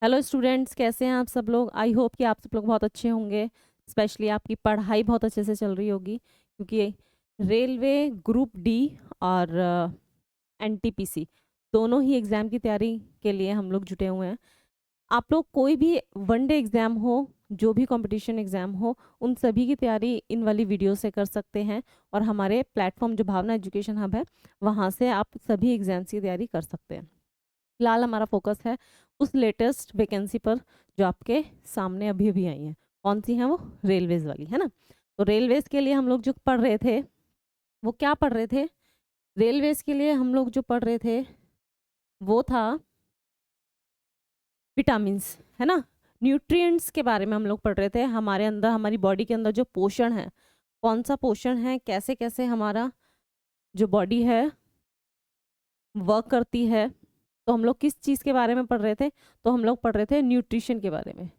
Hello students, कैसे हैं आप सब लोग। आई होप कि आप सब लोग बहुत अच्छे होंगे। स्पेशली आपकी पढ़ाई बहुत अच्छे से चल रही होगी, क्योंकि रेलवे ग्रुप डी और एनटीपीसी दोनों ही एग्ज़ाम की तैयारी के लिए हम लोग जुटे हुए हैं। आप लोग कोई भी वनडे एग्ज़ाम हो, जो भी कंपटीशन एग्ज़ाम हो, उन सभी की तैयारी इन वाली वीडियो से कर सकते हैं। और हमारे प्लेटफॉर्म जो भावना एजुकेशन हब है, वहाँ से आप सभी एग्ज़ाम्स की तैयारी कर सकते हैं। फिलहाल हमारा फोकस है उस लेटेस्ट वैकेंसी पर जो आपके सामने अभी अभी आई है। कौन सी है वो? रेलवेज वाली है ना। तो रेलवेज के लिए हम लोग जो पढ़ रहे थे, वो क्या पढ़ रहे थे? रेलवेज के लिए हम लोग जो पढ़ रहे थे वो था विटामिन्स, है ना। न्यूट्रिएंट्स के बारे में हम लोग पढ़ रहे थे। हमारे अंदर, हमारी बॉडी के अंदर जो पोषण है, कौन सा पोषण है, कैसे कैसे हमारा जो बॉडी है वर्क करती है। तो हम लोग किस चीज़ के बारे में पढ़ रहे थे? तो हम लोग पढ़ रहे थे न्यूट्रिशन के बारे में।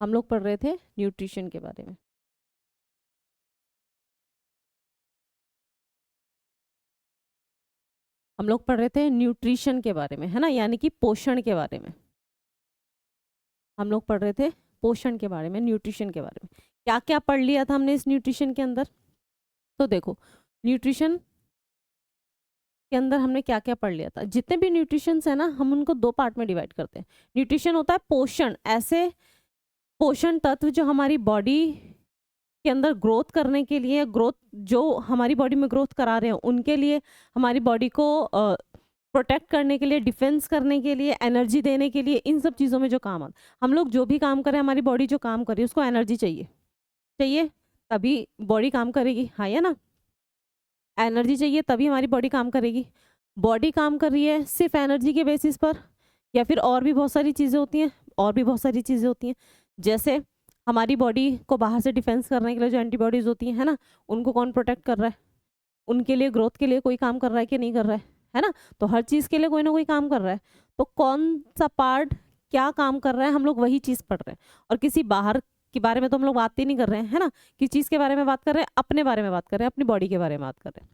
हम लोग पढ़ रहे थे न्यूट्रिशन के बारे में। हम लोग पढ़ रहे थे न्यूट्रिशन के बारे में, है ना, यानी कि पोषण के बारे में। हम लोग पढ़ रहे थे पोषण के बारे में, न्यूट्रिशन के बारे में। क्या क्या पढ़ लिया था हमने इस न्यूट्रिशन के अंदर? तो देखो, न्यूट्रिशन के अंदर हमने क्या क्या पढ़ लिया था। जितने भी न्यूट्रिशन है ना, हम उनको दो पार्ट में डिवाइड करते हैं। न्यूट्रिशन होता है पोषण, ऐसे पोषण तत्व जो हमारी बॉडी के अंदर ग्रोथ करने के लिए, ग्रोथ जो हमारी बॉडी में ग्रोथ करा रहे हैं उनके लिए, हमारी बॉडी को प्रोटेक्ट करने के लिए, डिफेंस करने के लिए, एनर्जी देने के लिए, इन सब चीज़ों में जो काम आता है। हम लोग जो भी काम करें, हमारी बॉडी जो काम कर रही है उसको एनर्जी चाहिए, चाहिए तभी बॉडी काम करेगी, हाँ या ना। एनर्जी चाहिए तभी हमारी बॉडी काम करेगी। बॉडी काम कर रही है सिर्फ एनर्जी के बेसिस पर, या फिर और भी बहुत सारी चीज़ें होती हैं, और भी बहुत सारी चीज़ें होती हैं। जैसे हमारी बॉडी को बाहर से डिफेंस करने के लिए जो एंटीबॉडीज होती हैं, है ना, उनको कौन प्रोटेक्ट कर रहा है? उनके लिए ग्रोथ के लिए कोई काम कर रहा है कि नहीं कर रहा है ना। तो हर चीज़ के लिए कोई ना कोई काम कर रहा है। तो कौन सा पार्ट क्या काम कर रहा है, हम लोग वही चीज़ पढ़ रहे हैं। और किसी बाहर के बारे में तो हम लोग बात ही नहीं कर रहे हैं, है ना। किस चीज़ के बारे में बात कर रहे हैं? अपने बारे में बात कर रहे हैं, अपनी बॉडी के बारे में बात कर रहे हैं।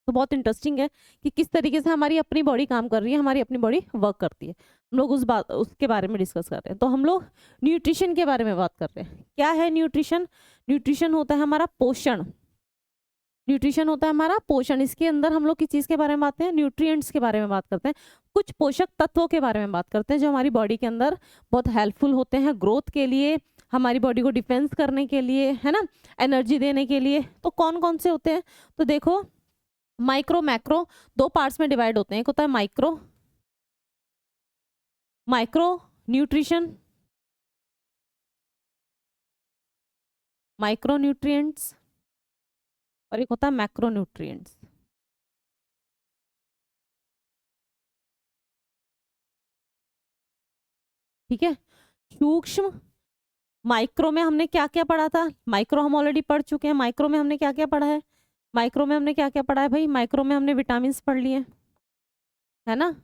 तो बहुत इंटरेस्टिंग है कि किस तरीके से हमारी अपनी बॉडी काम कर रही है, हमारी अपनी बॉडी वर्क करती है। हम लोग उसके बारे में डिस्कस कर रहे हैं। तो हम लोग न्यूट्रिशन के बारे में बात कर रहे हैं। क्या है न्यूट्रिशन? न्यूट्रिशन होता है हमारा पोषण। न्यूट्रिशन होता है हमारा पोषण। इसके अंदर हम लोग किस चीज़ के बारे में बात करते हैं? न्यूट्रिएंट्स के बारे में बात करते हैं। कुछ पोषक तत्वों के बारे में बात करते हैं जो हमारी बॉडी के अंदर बहुत हेल्पफुल होते हैं ग्रोथ के लिए, हमारी बॉडी को डिफेंस करने के लिए, है ना, एनर्जी देने के लिए। तो कौन कौन से होते हैं? तो देखो, माइक्रो मैक्रो दो पार्ट्स में डिवाइड होते हैं। एक होता है micro, micro nutrition, micro nutrients, और एक होता है मैक्रो न्यूट्रिएंट्स। ठीक है। सूक्ष्म माइक्रो में हमने क्या क्या पढ़ा था? माइक्रो हम ऑलरेडी पढ़ चुके हैं। माइक्रो में हमने क्या क्या पढ़ा है? माइक्रो में हमने क्या क्या पढ़ा है भाई? माइक्रो में हमने विटामिन पढ़ लिए, है ना।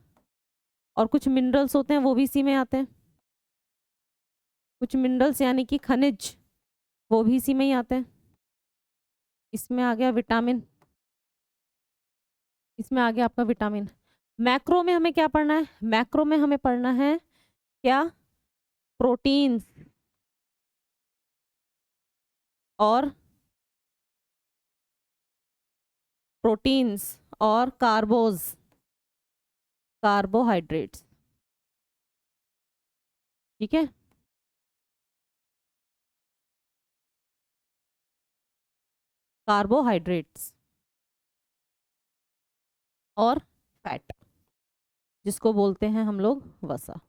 और कुछ मिनरल्स होते हैं, वो भी इसी में आते हैं। कुछ मिनरल्स यानी कि खनिज, वो भी इसी में ही आते हैं। इसमें आ गया विटामिन, इसमें आ गया आपका विटामिन। मैक्रो में हमें क्या पढ़ना है? मैक्रो में हमें पढ़ना है क्या? प्रोटीन्स और प्रोटीन्स और कार्बोहाइड्रेट्स। ठीक है। कार्बोहाइड्रेट्स और फैट, जिसको बोलते हैं हम लोग वसा।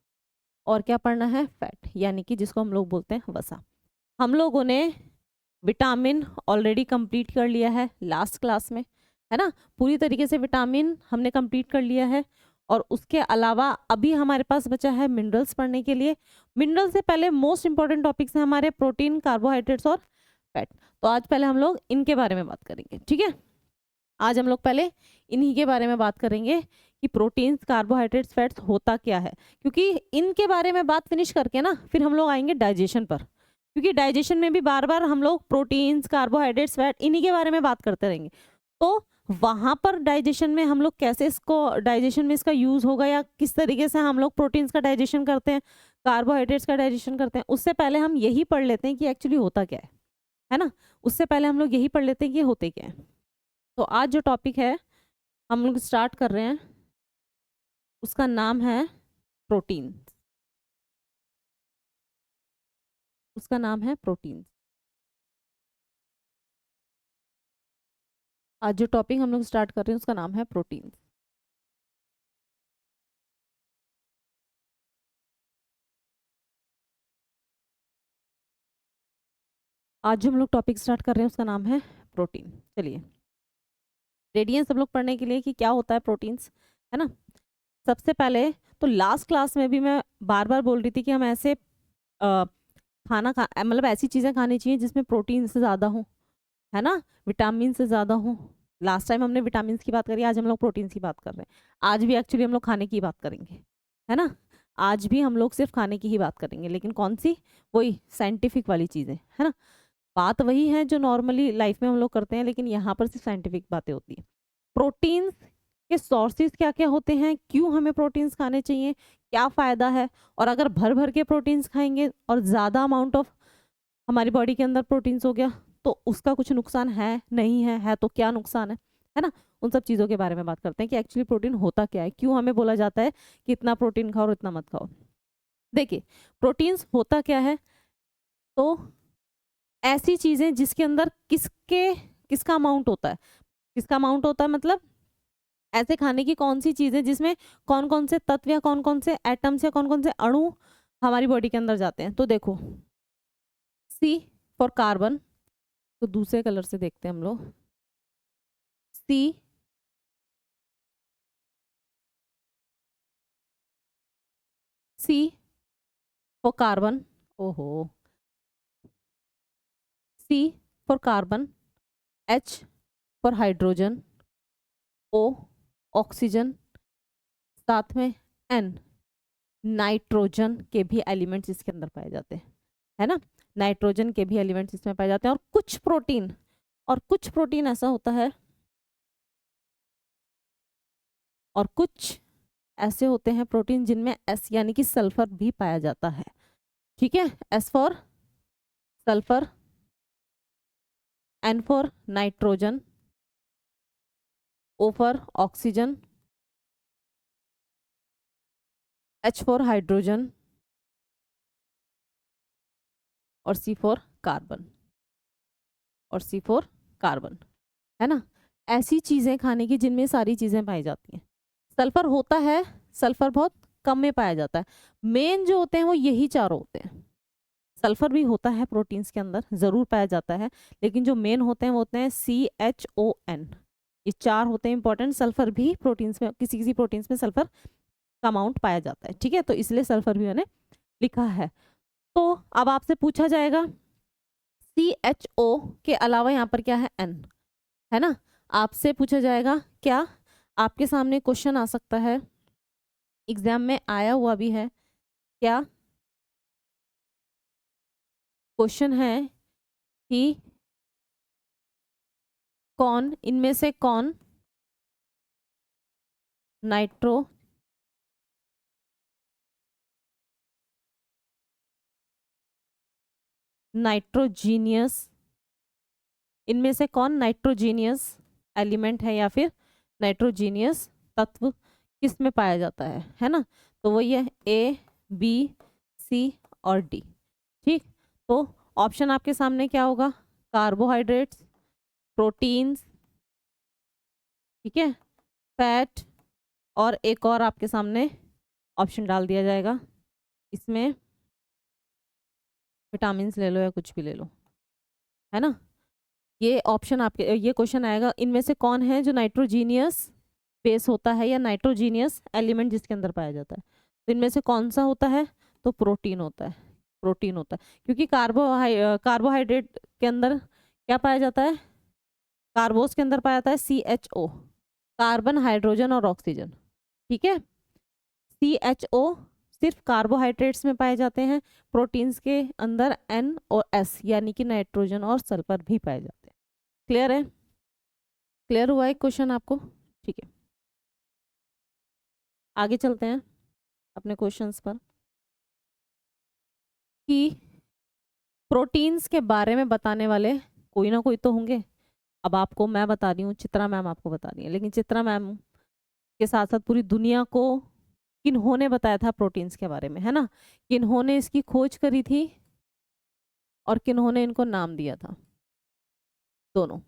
और क्या पढ़ना है? फैट, यानी कि जिसको हम लोग बोलते हैं वसा। हम लोगों ने विटामिन ऑलरेडी कंप्लीट कर लिया है लास्ट क्लास में, है ना। पूरी तरीके से विटामिन हमने कंप्लीट कर लिया है। और उसके अलावा अभी हमारे पास बचा है मिनरल्स पढ़ने के लिए। मिनरल से पहले मोस्ट इंपॉर्टेंट टॉपिक्स हैं हमारे प्रोटीन, कार्बोहाइड्रेट्स और फैट। तो आज पहले हम लोग इनके बारे में बात करेंगे, ठीक है। आज हम लोग पहले इन्हीं के बारे में बात करेंगे कि प्रोटीन्स, कार्बोहाइड्रेट्स, फैट्स होता क्या है। क्योंकि इनके बारे में बात फिनिश करके ना फिर हम लोग आएंगे डाइजेशन पर, क्योंकि डाइजेशन में भी बार बार हम लोग प्रोटीन्स, कार्बोहाइड्रेट्स, फैट इन्हीं के बारे में बात करते रहेंगे। तो वहाँ पर डाइजेशन में हम लोग कैसे इसको डाइजेशन में इसका यूज़ होगा या किस तरीके से हम लोग प्रोटीन्स का डाइजेशन करते हैं, कार्बोहाइड्रेट्स का डाइजेशन करते हैं, उससे पहले हम यही पढ़ लेते हैं कि एक्चुअली होता क्या है ना। उससे पहले हम लोग यही पढ़ लेते हैं कि होते क्या है। तो आज जो टॉपिक है हम लोग स्टार्ट कर रहे हैं, उसका नाम है प्रोटीन। उसका नाम है प्रोटीन। आज जो टॉपिक हम लोग स्टार्ट कर रहे हैं उसका नाम है प्रोटीन। आज जो हम लोग टॉपिक स्टार्ट कर रहे हैं उसका नाम है प्रोटीन। चलिए रेडी हैं सब लोग पढ़ने के लिए कि क्या होता है प्रोटीन्स, है ना। सबसे पहले तो लास्ट क्लास में भी मैं बार बार बोल रही थी कि हम ऐसे खाना खा मतलब ऐसी चीज़ें खानी चाहिए जिसमें प्रोटीन से ज़्यादा हो, है ना, विटामिन से ज़्यादा हो। लास्ट टाइम हमने विटामिन की बात करी, आज हम लोग प्रोटीन की बात कर रहे हैं। आज भी एक्चुअली हम लोग खाने की बात करेंगे, है ना। आज भी हम लोग सिर्फ खाने की ही बात करेंगे, लेकिन कौन सी, वही साइंटिफिक वाली चीज़ें, है ना। बात वही है जो नॉर्मली लाइफ में हम लोग करते हैं, लेकिन यहाँ पर सिर्फ साइंटिफिक बातें होती हैं। प्रोटीन्स के सोर्सेज क्या क्या होते हैं, क्यों हमें प्रोटीन्स खाने चाहिए, क्या फ़ायदा है, और अगर भर भर के प्रोटीन्स खाएंगे और ज़्यादा अमाउंट ऑफ हमारी बॉडी के अंदर प्रोटीन्स हो गया तो उसका कुछ नुकसान है नहीं है तो क्या नुकसान है ना। उन सब चीज़ों के बारे में बात करते हैं कि एक्चुअली प्रोटीन होता क्या है, क्यों हमें बोला जाता है कि इतना प्रोटीन खाओ और इतना मत खाओ। देखिए प्रोटीन्स होता क्या है, तो ऐसी चीज़ें जिसके अंदर किसका अमाउंट होता है, किसका अमाउंट होता है मतलब ऐसे खाने की कौन सी चीज़ें जिसमें कौन कौन से तत्व या कौन कौन से एटम्स या कौन कौन से अणु हमारी बॉडी के अंदर जाते हैं। तो देखो सी फॉर कार्बन, तो दूसरे कलर से देखते हैं हम लोग। सी सी फॉर कार्बन, ओहो, C for carbon, H for hydrogen, O oxygen, साथ में एन नाइट्रोजन के भी एलिमेंट्स इसके अंदर पाए जाते हैं, है ना। नाइट्रोजन के भी एलिमेंट्स इसमें पाए जाते हैं। और कुछ प्रोटीन ऐसा होता है और कुछ ऐसे होते हैं प्रोटीन जिनमें एस यानी कि सल्फर भी पाया जाता है। ठीक है, S for sulphur, N for nitrogen, O for oxygen, H for hydrogen और सी फॉर कार्बन, और सी फॉर कार्बन, है ना। ऐसी चीज़ें खाने की जिनमें सारी चीज़ें पाई जाती हैं। सल्फर होता है, सल्फर बहुत कम में पाया जाता है। मेन जो होते हैं वो यही चारों होते हैं। सल्फर भी होता है प्रोटीन्स के अंदर, ज़रूर पाया जाता है, लेकिन जो मेन होते हैं वो होते हैं CHON। ये चार होते हैं इंपॉर्टेंट। सल्फर भी प्रोटीन्स में, किसी किसी प्रोटीन्स में सल्फर का अमाउंट पाया जाता है, ठीक है, तो इसलिए सल्फर भी मैंने लिखा है। तो अब आपसे पूछा जाएगा CHO के अलावा यहाँ पर क्या है, N, है ना। आपसे पूछा जाएगा, क्या आपके सामने क्वेश्चन आ सकता है, एग्जाम में आया हुआ भी है, क्या क्वेश्चन है कि कौन इनमें से कौन नाइट्रोजीनियस इनमें से कौन नाइट्रोजीनियस एलिमेंट है या फिर नाइट्रोजीनियस तत्व किस में पाया जाता है ना। तो वही है A, B, C और D। ठीक, तो ऑप्शन आपके सामने क्या होगा, कार्बोहाइड्रेट्स, प्रोटीन्स, ठीक है, फैट, और एक और आपके सामने ऑप्शन डाल दिया जाएगा, इसमें विटामिन ले लो या कुछ भी ले लो, है ना। ये ऑप्शन आपके, ये क्वेश्चन आएगा, इनमें से कौन है जो नाइट्रोजीनियस बेस होता है या नाइट्रोजीनियस एलिमेंट जिसके अंदर पाया जाता है। तो इनमें से कौन सा होता है, तो प्रोटीन होता है, प्रोटीन होता है, क्योंकि कार्बोहाइड्रेट के अंदर क्या पाया जाता है, कार्बोस के अंदर पाया जाता है CHO, कार्बन, हाइड्रोजन और ऑक्सीजन। ठीक है, CHO सिर्फ कार्बोहाइड्रेट्स में पाए जाते हैं, प्रोटीन्स के अंदर N और S यानी कि नाइट्रोजन और सल्फर भी पाए जाते हैं। क्लियर है। क्लियर हुआ है क्वेश्चन आपको? ठीक है, आगे चलते हैं अपने क्वेश्चंस पर कि प्रोटीन्स के बारे में बताने वाले कोई ना कोई तो होंगे। अब आपको मैं बता रही हूँ, चित्रा मैम आपको बता रही है, लेकिन चित्रा मैम के साथ साथ पूरी दुनिया को किन्होंने बताया था प्रोटीन्स के बारे में, है ना? किन्होंने इसकी खोज करी थी और किन्होंने इनको नाम दिया था, दोनों।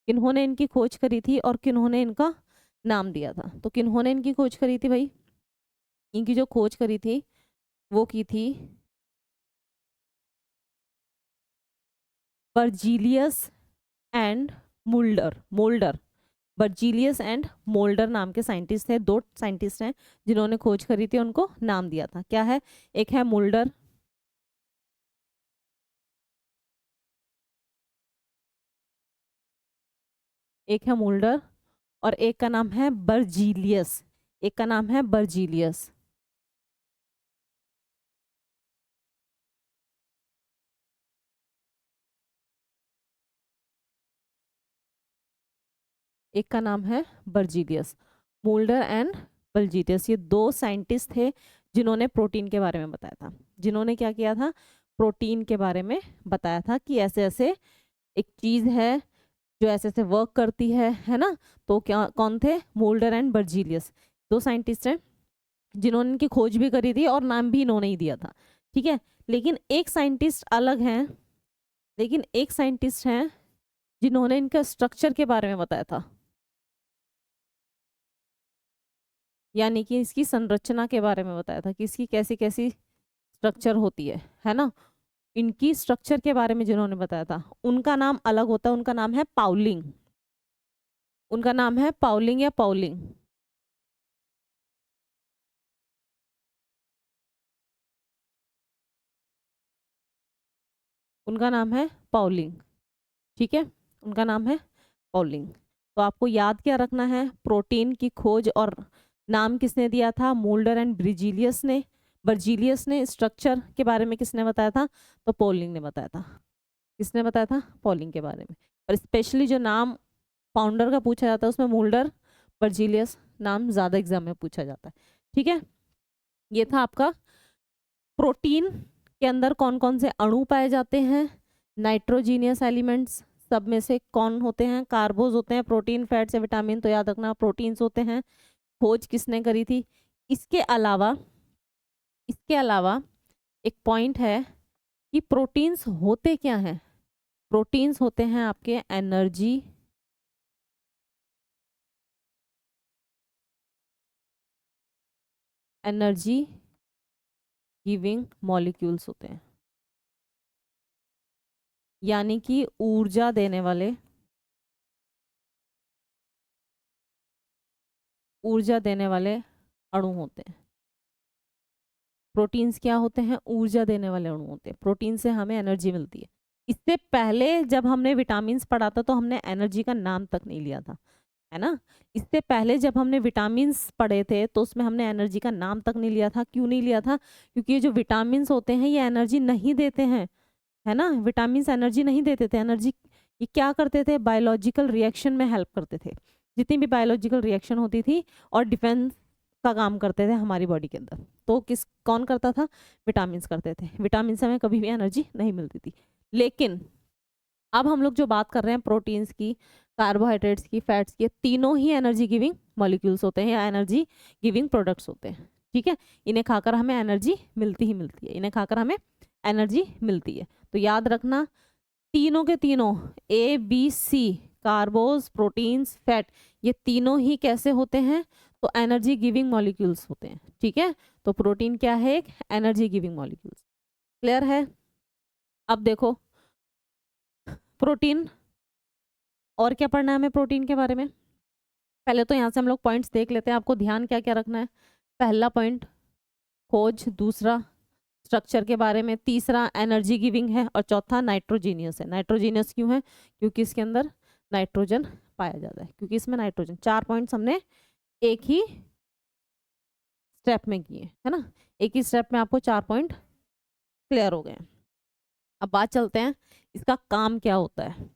किन्होंने इनकी खोज करी थी और किन्होंने इनका नाम दिया था। तो किन्होंने इनकी खोज करी थी भाई? इनकी जो खोज करी थी वो की थी Berzelius and Mulder. Moulder, Berzelius and moulder नाम के साइंटिस्ट थे, दो साइंटिस्ट हैं जिन्होंने खोज करी थी, उनको नाम दिया था। क्या है? एक है मुल्डर, एक है मुल्डर और एक का नाम है बर्जीलियस। एक का नाम है बर्जीलियस। एक का नाम है बर्जीलियस। मोल्डर एंड बर्जीलियस, ये दो साइंटिस्ट थे जिन्होंने प्रोटीन के बारे में बताया था। जिन्होंने क्या किया था? प्रोटीन के बारे में बताया था कि ऐसे ऐसे एक चीज है जो ऐसे ऐसे वर्क करती है ना? तो क्या कौन थे? मोल्डर एंड बर्जीलियस, दो साइंटिस्ट हैं जिन्होंने इनकी खोज भी करी थी और नाम भी इन्होंने ही दिया था। ठीक है, लेकिन एक साइंटिस्ट अलग हैं, लेकिन एक साइंटिस्ट हैं जिन्होंने इनका स्ट्रक्चर के बारे में बताया था, यानी कि इसकी संरचना के बारे में बताया था कि इसकी कैसी कैसी स्ट्रक्चर होती है ना? इनकी स्ट्रक्चर के बारे में जिन्होंने बताया था उनका नाम अलग होता है, उनका नाम है पाउलिंग। उनका नाम है पाउलिंग या पाउलिंग। उनका नाम है पाउलिंग। ठीक है, उनका नाम है पाउलिंग। तो आपको याद क्या रखना है? प्रोटीन की खोज और नाम किसने दिया था? मोल्डर एंड ब्रिजीलियस ने। बर्जीलियस ने स्ट्रक्चर के बारे में किसने बताया था? तो पॉलिंग ने बताया था। किसने बताया था? पॉलिंग के बारे में। और स्पेशली जो नाम फाउंडर का पूछा जाता है उसमें मोल्डर, बर्जीलियस नाम ज़्यादा एग्जाम में पूछा जाता है। ठीक है, ये था आपका प्रोटीन के अंदर कौन कौन से अणु पाए जाते हैं, नाइट्रोजीनियस एलिमेंट्स सब में से कौन होते हैं, कार्बोज होते हैं, प्रोटीन, फैट्स या विटामिन, तो याद रखना प्रोटीन्स होते हैं। खोज किसने करी थी? इसके अलावा एक पॉइंट है कि प्रोटीन्स होते क्या हैं? प्रोटीन्स होते हैं आपके एनर्जी गिविंग मॉलिक्यूल्स होते हैं, यानी कि ऊर्जा देने वाले अणु होते हैं। प्रोटीन्स क्या होते हैं? ऊर्जा देने वाले अणु होते हैं। प्रोटीन से हमें एनर्जी मिलती है। इससे पहले जब हमने विटामिन्स पढ़ा था तो हमने एनर्जी का नाम तक नहीं लिया था, है ना? इससे पहले जब हमने विटामिन्स पढ़े थे तो उसमें हमने एनर्जी का नाम तक नहीं लिया था। क्यों नहीं लिया था? क्योंकि ये जो विटामिन्स होते हैं ये एनर्जी नहीं देते हैं, है ना? विटामिन्स एनर्जी नहीं देते थे। एनर्जी ये क्या करते थे? बायोलॉजिकल रिएक्शन में हेल्प करते थे। जितनी भी बायोलॉजिकल रिएक्शन होती थी और डिफेंस का काम करते थे हमारी बॉडी के अंदर, तो कौन करता था? विटामिन्स करते थे। विटामिन से हमें कभी भी एनर्जी नहीं मिलती थी। लेकिन अब हम लोग जो बात कर रहे हैं प्रोटीन्स की, कार्बोहाइड्रेट्स की, फैट्स की, तीनों ही एनर्जी गिविंग मॉलिक्यूल्स होते हैं या एनर्जी गिविंग प्रोडक्ट्स होते हैं। ठीक है, इन्हें खाकर हमें एनर्जी मिलती ही मिलती है। इन्हें खाकर हमें एनर्जी मिलती है। तो याद रखना तीनों के तीनों ABC, कार्बोज, प्रोटीन्स, फैट, ये तीनों ही कैसे होते हैं? तो एनर्जी गिविंग मॉलिक्यूल्स होते हैं। ठीक है, तो प्रोटीन क्या है? एक एनर्जी गिविंग मॉलिक्यूल्स। क्लियर है? अब देखो प्रोटीन, और क्या पढ़ना है हमें प्रोटीन के बारे में? पहले तो यहाँ से हम लोग पॉइंट्स देख लेते हैं। आपको ध्यान क्या क्या रखना है? पहला पॉइंट खोज, दूसरा स्ट्रक्चर के बारे में, तीसरा एनर्जी गिविंग है और चौथा नाइट्रोजीनियस है। नाइट्रोजीनियस क्यों है? क्योंकि इसके अंदर नाइट्रोजन पाया जाता है, क्योंकि इसमें नाइट्रोजन। 4 पॉइंट्स हमने एक ही स्टेप में किए, है ना? एक ही स्टेप में आपको 4 पॉइंट क्लियर हो गए। अब बात चलते हैं इसका काम क्या होता है,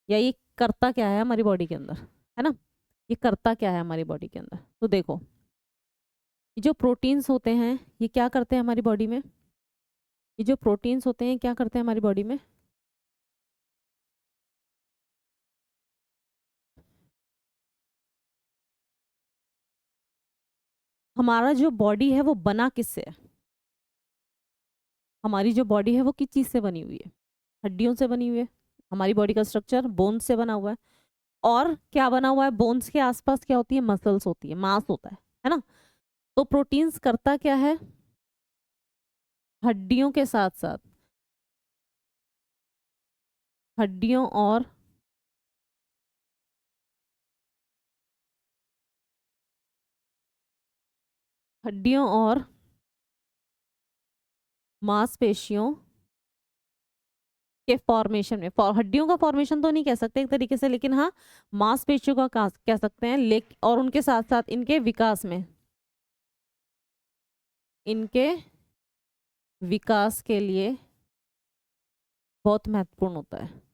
या ये करता क्या है हमारी बॉडी के अंदर, है ना, ये करता क्या है हमारी बॉडी के अंदर। तो देखो ये जो प्रोटीन्स होते हैं ये क्या करते हैं हमारी बॉडी में, ये जो प्रोटीन्स होते हैं क्या करते हैं हमारी बॉडी में, हमारा जो बॉडी है वो बना किससे है, हमारी जो बॉडी है वो किस चीज से बनी हुई है, हड्डियों से बनी हुई है, हमारी बॉडी का स्ट्रक्चर बोन्स से बना हुआ है। और क्या बना हुआ है, बोन्स के आसपास क्या होती है, मसल्स होती है, मांस होता है ना। तो प्रोटीन्स करता क्या है, हड्डियों के साथ साथ, हड्डियों और हड्डियों और मांसपेशियों के फॉर्मेशन में, हड्डियों का फॉर्मेशन तो नहीं कह सकते एक तरीके से, लेकिन हाँ मांसपेशियों का कह सकते हैं, और उनके साथ साथ इनके विकास में, इनके विकास के लिए बहुत महत्वपूर्ण होता है।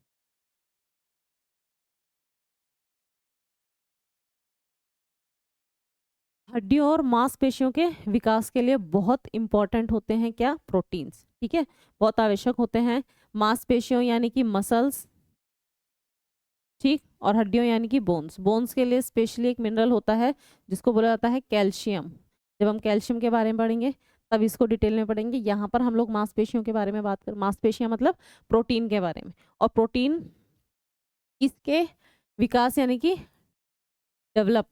हड्डियों और मांसपेशियों के विकास के लिए बहुत इंपॉर्टेंट होते हैं क्या, प्रोटीन्स, ठीक है, बहुत आवश्यक होते हैं। मांसपेशियों यानी कि मसल्स, ठीक, और हड्डियों यानी कि बोन्स, बोन्स के लिए स्पेशली एक मिनरल होता है जिसको बोला जाता है कैल्शियम। जब हम कैल्शियम के बारे में पढ़ेंगे तब इसको डिटेल में पढ़ेंगे। यहाँ पर हम लोग मांसपेशियों के बारे में बात कर, मांसपेशियां मतलब प्रोटीन के बारे में, और प्रोटीन इसके विकास यानी कि डेवलप,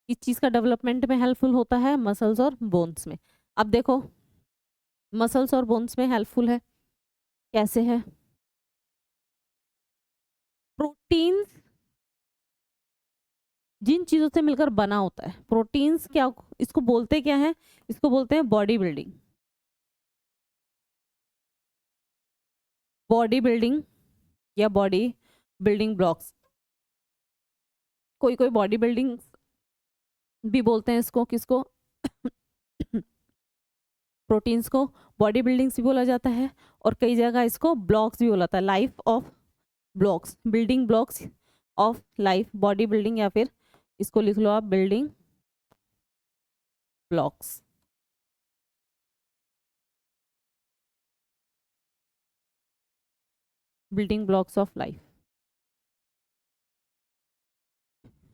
इस चीज का डेवलपमेंट में हेल्पफुल होता है मसल्स और बोन्स में। अब देखो मसल्स और बोन्स में हेल्पफुल है कैसे है, प्रोटीन्स जिन चीजों से मिलकर बना होता है, प्रोटीन्स क्या, इसको बोलते क्या है, इसको बोलते हैं बॉडी बिल्डिंग, बॉडी बिल्डिंग या बॉडी बिल्डिंग ब्लॉक्स, कोई कोई बॉडी बिल्डिंग भी बोलते हैं इसको, किसको प्रोटीन्स को बॉडी बिल्डिंग्स भी बोला जाता है, और कई जगह इसको ब्लॉक्स भी बोला जाता है, life of blocks, building blocks of life, body building, या फिर इसको लिख लो आप building blocks. Building blocks of life,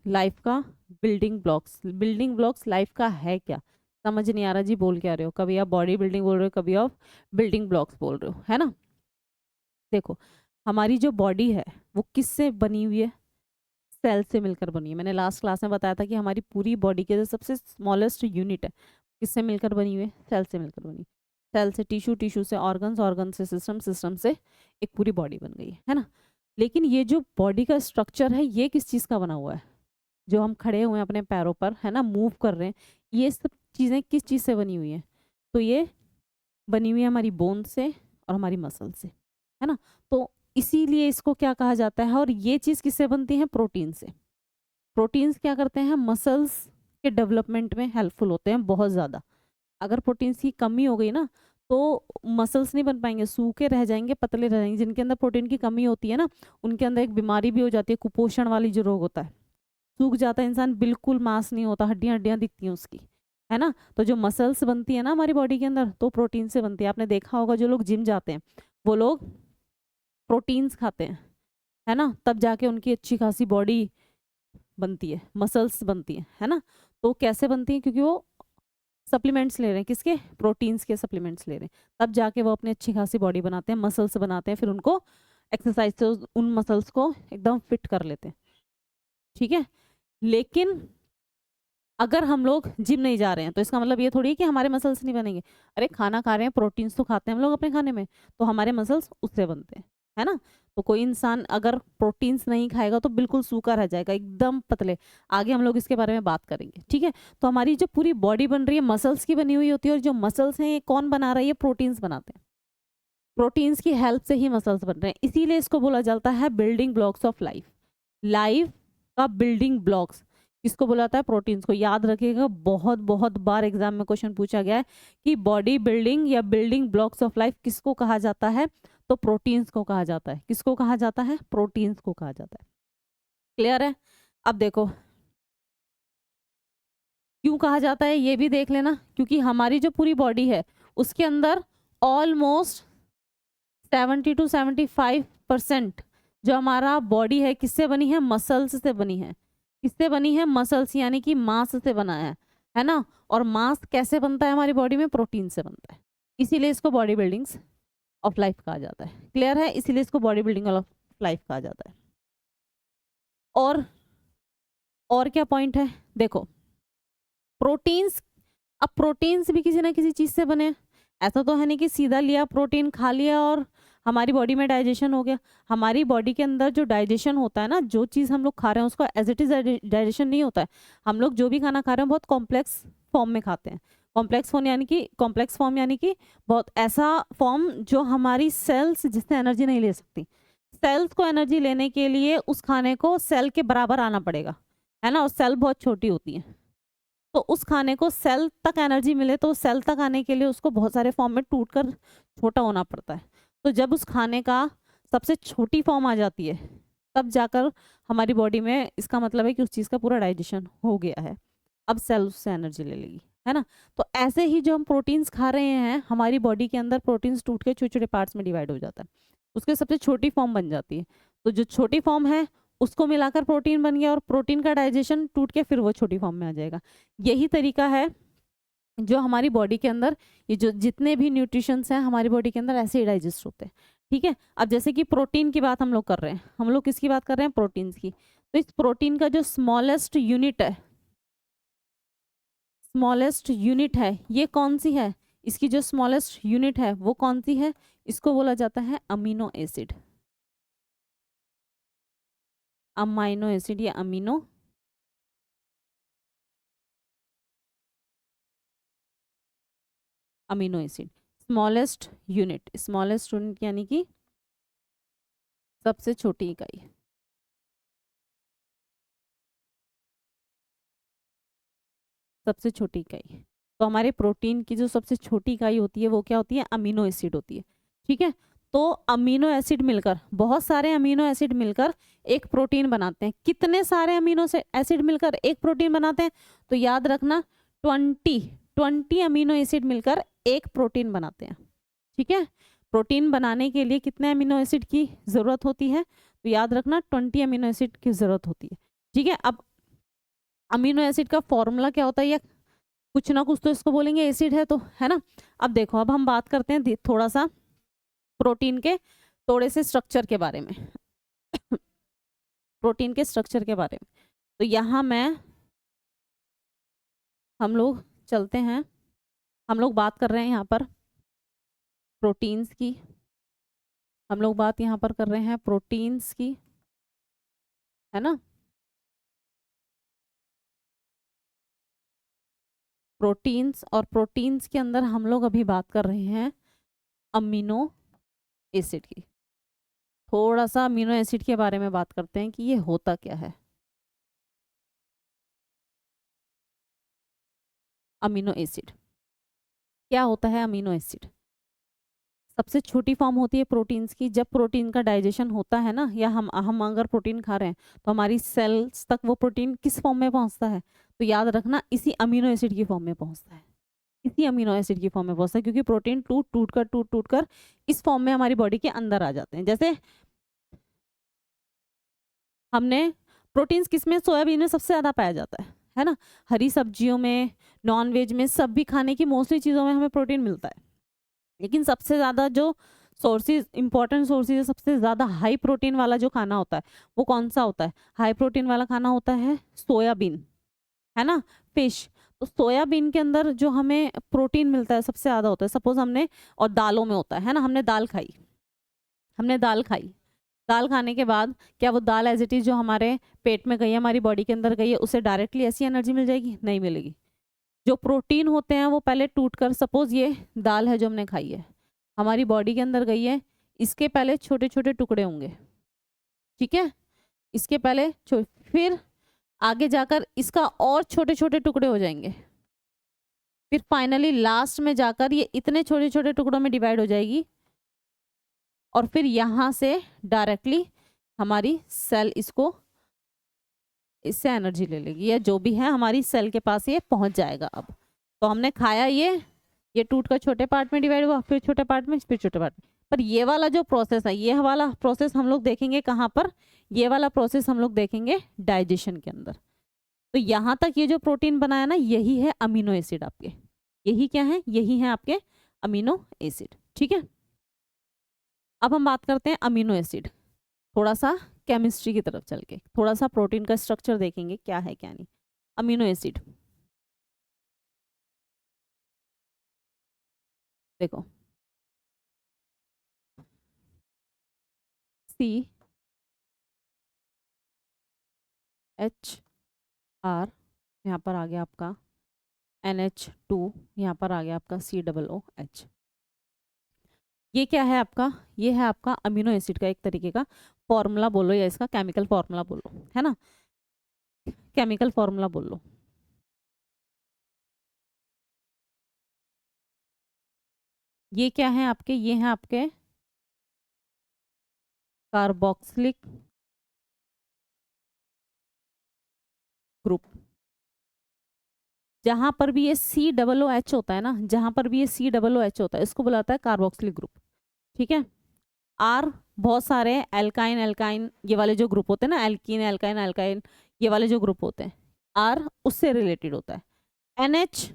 life का building blocks, building blocks life का है क्या, समझ नहीं आ रहा जी, बोल क्या रहे हो, कभी आप बॉडी बिल्डिंग बोल रहे हो, कभी आप बिल्डिंग ब्लॉक्स बोल रहे हो, है ना। देखो हमारी जो बॉडी है वो किससे बनी हुई है, सेल से मिलकर बनी है। मैंने लास्ट क्लास में बताया था कि हमारी पूरी बॉडी के जो सबसे स्मॉलेस्ट यूनिट है किससे मिलकर बनी हुई है, सेल से मिलकर बनी, सेल से टिश्यू, टिश्यू से ऑर्गन्स, ऑर्गन से सिस्टम, सिस्टम से एक पूरी बॉडी बन गई है ना। लेकिन ये जो बॉडी का स्ट्रक्चर है ये किस चीज़ का बना हुआ है, जो हम खड़े हुए हैं अपने पैरों पर, है ना, मूव कर रहे हैं, ये सब चीज़ें किस चीज़ से बनी हुई हैं, तो ये बनी हुई है हमारी बोन से और हमारी मसल से, है ना। तो इसीलिए इसको क्या कहा जाता है, और ये चीज़ किससे बनती है, प्रोटीन से। प्रोटीन्स क्या करते हैं, मसल्स के डेवलपमेंट में हेल्पफुल होते हैं बहुत ज़्यादा। अगर प्रोटीन्स की कमी हो गई ना तो मसल्स नहीं बन पाएंगे, सूखे रह जाएंगे, पतले रह जाएंगे। जिनके अंदर प्रोटीन की कमी होती है ना उनके अंदर एक बीमारी भी हो जाती है, कुपोषण वाली जो रोग होता है, सूख जाता है इंसान, बिल्कुल मांस नहीं होता, हड्डियां हड्डियां दिखती हैं उसकी, है ना। तो जो मसल्स बनती है ना हमारी बॉडी के अंदर तो प्रोटीन से बनती है। आपने देखा होगा जो लोग जिम जाते हैं वो लोग प्रोटीन्स खाते हैं, है ना, तब जाके उनकी अच्छी खासी बॉडी बनती है, मसल्स बनती है ना। तो कैसे बनती है, क्योंकि वो सप्लीमेंट्स ले रहे हैं, किसके, प्रोटीन्स के सप्लीमेंट्स ले रहे हैं, तब जाके वो अपनी अच्छी खासी बॉडी बनाते हैं, मसल्स बनाते हैं, फिर उनको एक्सरसाइज से उन मसल्स को एकदम फिट कर लेते हैं, ठीक है। लेकिन अगर हम लोग जिम नहीं जा रहे हैं तो इसका मतलब ये थोड़ी है कि हमारे मसल्स नहीं बनेंगे। अरे खाना खा रहे हैं, प्रोटीन्स तो खाते हैं हम लोग अपने खाने में, तो हमारे मसल्स उससे बनते हैं, है ना। तो कोई इंसान अगर प्रोटीन्स नहीं खाएगा तो बिल्कुल सूखा रह जाएगा, एकदम पतले। आगे हम लोग इसके बारे में बात करेंगे, ठीक है। तो हमारी जो पूरी बॉडी बन रही है मसल्स की बनी हुई होती है, और जो मसल्स हैं ये कौन बना रहा है, ये प्रोटीन्स बनाते हैं, प्रोटीन्स की हेल्प से ही मसल्स बन रहे हैं, इसीलिए इसको बोला जाता है building blocks of life. Life का बिल्डिंग ब्लॉक्स किसको बोला जाता है, प्रोटीन्स को। याद रखिएगा, बहुत बहुत बार एग्जाम में क्वेश्चन पूछा गया है कि बॉडी बिल्डिंग या बिल्डिंग ब्लॉक्स ऑफ लाइफ किसको कहा जाता है, तो प्रोटीन्स को कहा जाता है। किसको कहा जाता है? प्रोटीन्स को कहा जाता है। क्लियर है? अब देखो क्यों कहा जाता है ये भी देख लेना, क्योंकि हमारी जो पूरी बॉडी है उसके अंदर ऑलमोस्ट 70 to 75% जो हमारा बॉडी है किससे बनी है? मसल्स से बनी है। किससे बनी है? मसल्स, यानी कि मांस से बना है ना। और मांस कैसे बनता है हमारी बॉडी में? प्रोटीन से बनता है। इसीलिए इसको बॉडी बिल्डिंग्स ऑफ लाइफ कहा जाता है। क्लियर है? इसीलिए इसको बॉडी बिल्डिंग ऑफ लाइफ कहा जाता है। और क्या पॉइंट है? देखो प्रोटीन्स, अब प्रोटीन्स भी किसी ना किसी चीज से बने हैं। ऐसा तो है नहीं कि सीधा लिया प्रोटीन खा लिया और हमारी बॉडी में डाइजेशन हो गया। हमारी बॉडी के अंदर जो डाइजेशन होता है ना, जो चीज़ हम लोग खा रहे हैं उसका एज इट इज डाइजेशन नहीं होता है। हम लोग जो भी खाना खा रहे हैं बहुत कॉम्प्लेक्स फॉर्म में खाते हैं। कॉम्प्लेक्स फॉर्म यानी कि बहुत ऐसा फॉर्म जो हमारी सेल्स जिससे एनर्जी नहीं ले सकती। सेल्स को एनर्जी लेने के लिए उस खाने को सेल के बराबर आना पड़ेगा, है ना। और सेल बहुत छोटी होती है, तो उस खाने को सेल तक एनर्जी मिले तो सेल तक आने के लिए उसको बहुत सारे फॉर्म में टूटकर छोटा होना पड़ता है। तो जब उस खाने का सबसे छोटी फॉर्म आ जाती है तब जाकर हमारी बॉडी में, इसका मतलब है कि उस चीज़ का पूरा डाइजेशन हो गया है, अब सेल उससे एनर्जी ले लेगी, है ना। तो ऐसे ही जो हम प्रोटीन्स खा रहे हैं, हमारी बॉडी के अंदर प्रोटीन्स टूट के छोटे छोटे पार्ट्स में डिवाइड हो जाता है, उसके सबसे छोटी फॉर्म बन जाती है। तो जो छोटी फॉर्म है उसको मिलाकर प्रोटीन बन गया, और प्रोटीन का डाइजेशन टूट के फिर वो छोटी फॉर्म में आ जाएगा। यही तरीका है जो हमारी बॉडी के अंदर ये जो जितने भी न्यूट्रिशंस हैं हमारी बॉडी के अंदर ऐसे ही डाइजेस्ट होते हैं। ठीक है, अब जैसे कि प्रोटीन की बात हम लोग कर रहे हैं, हम लोग किसकी बात कर रहे हैं? प्रोटीन्स की। तो इस प्रोटीन का जो स्मॉलेस्ट यूनिट है ये कौन सी है? इसकी जो स्मॉलेस्ट यूनिट है वो कौन सी है? इसको बोला जाता है अमीनो एसिड। अमाइनो एसिड या अमीनो एसिड। स्मॉलेस्ट यूनिट यानी कि सबसे छोटी इकाई। सबसे छोटी इकाई। तो हमारे प्रोटीन की जो सबसे छोटी इकाई होती है वो क्या होती है? अमीनो एसिड होती है। ठीक है, तो अमीनो एसिड मिलकर, बहुत सारे अमीनो एसिड मिलकर एक प्रोटीन बनाते हैं। कितने सारे अमीनो एसिड मिलकर एक प्रोटीन बनाते हैं? तो याद रखना 20 अमीनो एसिड मिलकर एक प्रोटीन बनाते हैं। ठीक है, प्रोटीन बनाने के लिए कितने अमीनो एसिड की जरूरत होती है? तो याद रखना 20 अमीनो एसिड की जरूरत होती है। ठीक है, अब अमीनो एसिड का फॉर्मूला क्या होता है या कुछ ना कुछ तो इसको बोलेंगे, एसिड है तो, है ना। अब देखो, अब हम बात करते हैं थोड़ा सा प्रोटीन के थोड़े से स्ट्रक्चर के बारे में प्रोटीन के स्ट्रक्चर के बारे में। तो यहाँ हम लोग चलते हैं, हम लोग बात कर रहे हैं यहाँ पर प्रोटीन्स की, हम लोग बात यहाँ पर कर रहे हैं प्रोटीन्स की, है ना। प्रोटीन्स, और प्रोटीन्स के अंदर हम लोग अभी बात कर रहे हैं अमीनो एसिड की। थोड़ा सा अमीनो एसिड के बारे में बात करते हैं कि ये होता क्या है। अमीनो एसिड क्या होता है? अमीनो एसिड सबसे छोटी फॉर्म होती है प्रोटीन्स की। जब प्रोटीन का डाइजेशन होता है ना, या हम अगर प्रोटीन खा रहे हैं तो हमारी सेल्स तक वो प्रोटीन किस फॉर्म में पहुंचता है? तो याद रखना इसी अमीनो एसिड की फॉर्म में पहुंचता है। इसी अमीनो एसिड की फॉर्म में पहुंचता है, क्योंकि प्रोटीन टूट कर इस फॉर्म में हमारी बॉडी के अंदर आ जाते हैं। जैसे हमने प्रोटीन्स किसमें? सोयाबीन में सबसे ज़्यादा पाया जाता है ना। हरी सब्जियों में, नॉन वेज में, सब भी खाने की मोस्टली चीज़ों में हमें प्रोटीन मिलता है। लेकिन सबसे ज़्यादा जो सोर्सेज, इंपॉर्टेंट सोर्सेज है, सबसे ज़्यादा हाई प्रोटीन वाला जो खाना होता है वो कौन सा होता है? हाई प्रोटीन वाला खाना होता है सोयाबीन, है ना, फिश। तो सोयाबीन के अंदर जो हमें प्रोटीन मिलता है सबसे ज़्यादा होता है। सपोज हमने, और दालों में होता है ना, हमने दाल खाई, दाल खाने के बाद क्या वो दाल एज इट इज जो हमारे पेट में गई है, हमारी बॉडी के अंदर गई है, उसे डायरेक्टली ऐसी एनर्जी मिल जाएगी? नहीं मिलेगी। जो प्रोटीन होते हैं वो पहले टूटकर, सपोज ये दाल है जो हमने खाई है, हमारी बॉडी के अंदर गई है, इसके पहले छोटे छोटे टुकड़े होंगे। ठीक है, इसके पहले फिर आगे जाकर इसका और छोटे छोटे टुकड़े हो जाएंगे, फिर फाइनली लास्ट में जाकर ये इतने छोटे छोटे टुकड़ों में डिवाइड हो जाएगी और फिर यहाँ से डायरेक्टली हमारी सेल इससे एनर्जी ले लेगी, या जो भी है हमारी सेल के पास ये पहुंच जाएगा। अब तो हमने खाया, ये टूट कर छोटे पार्ट में डिवाइड हुआ, फिर छोटे पार्ट में, फिर छोटे पार्ट में। पर ये वाला जो प्रोसेस है, ये वाला प्रोसेस हम लोग देखेंगे कहाँ पर, ये वाला प्रोसेस हम लोग देखेंगे डाइजेशन के अंदर। तो यहाँ तक ये जो प्रोटीन बनाया ना, यही है अमीनो एसिड आपके। यही क्या है, यही है आपके अमीनो एसिड। ठीक है, अब हम बात करते हैं अमीनो एसिड, थोड़ा सा केमिस्ट्री की तरफ चल के, थोड़ा सा प्रोटीन का स्ट्रक्चर देखेंगे क्या है क्या नहीं। अमीनो एसिड देखो, CH R, यहाँ पर आ गया आपका NH2, यहाँ पर आ गया आपका COOH। ये क्या है आपका, ये है आपका अमीनो एसिड का एक तरीके का फॉर्मूला बोलो, या इसका केमिकल फॉर्मूला बोलो, है ना, केमिकल फॉर्मूला बोलो। ये क्या है आपके, ये है आपके कार्बोक्सिलिक ग्रुप। जहां पर भी ये COOH होता है ना, जहां पर भी ये COOH होता है, इसको बुलाता है कार्बोक्सिलिक ग्रुप। ठीक है, आर बहुत सारे एल्काइन एल्काइन ये वाले जो ग्रुप होते हैं ना, एल्कीन एल्काइन एल्काइन ये वाले जो ग्रुप होते हैं, आर उससे रिलेटेड होता है। NH,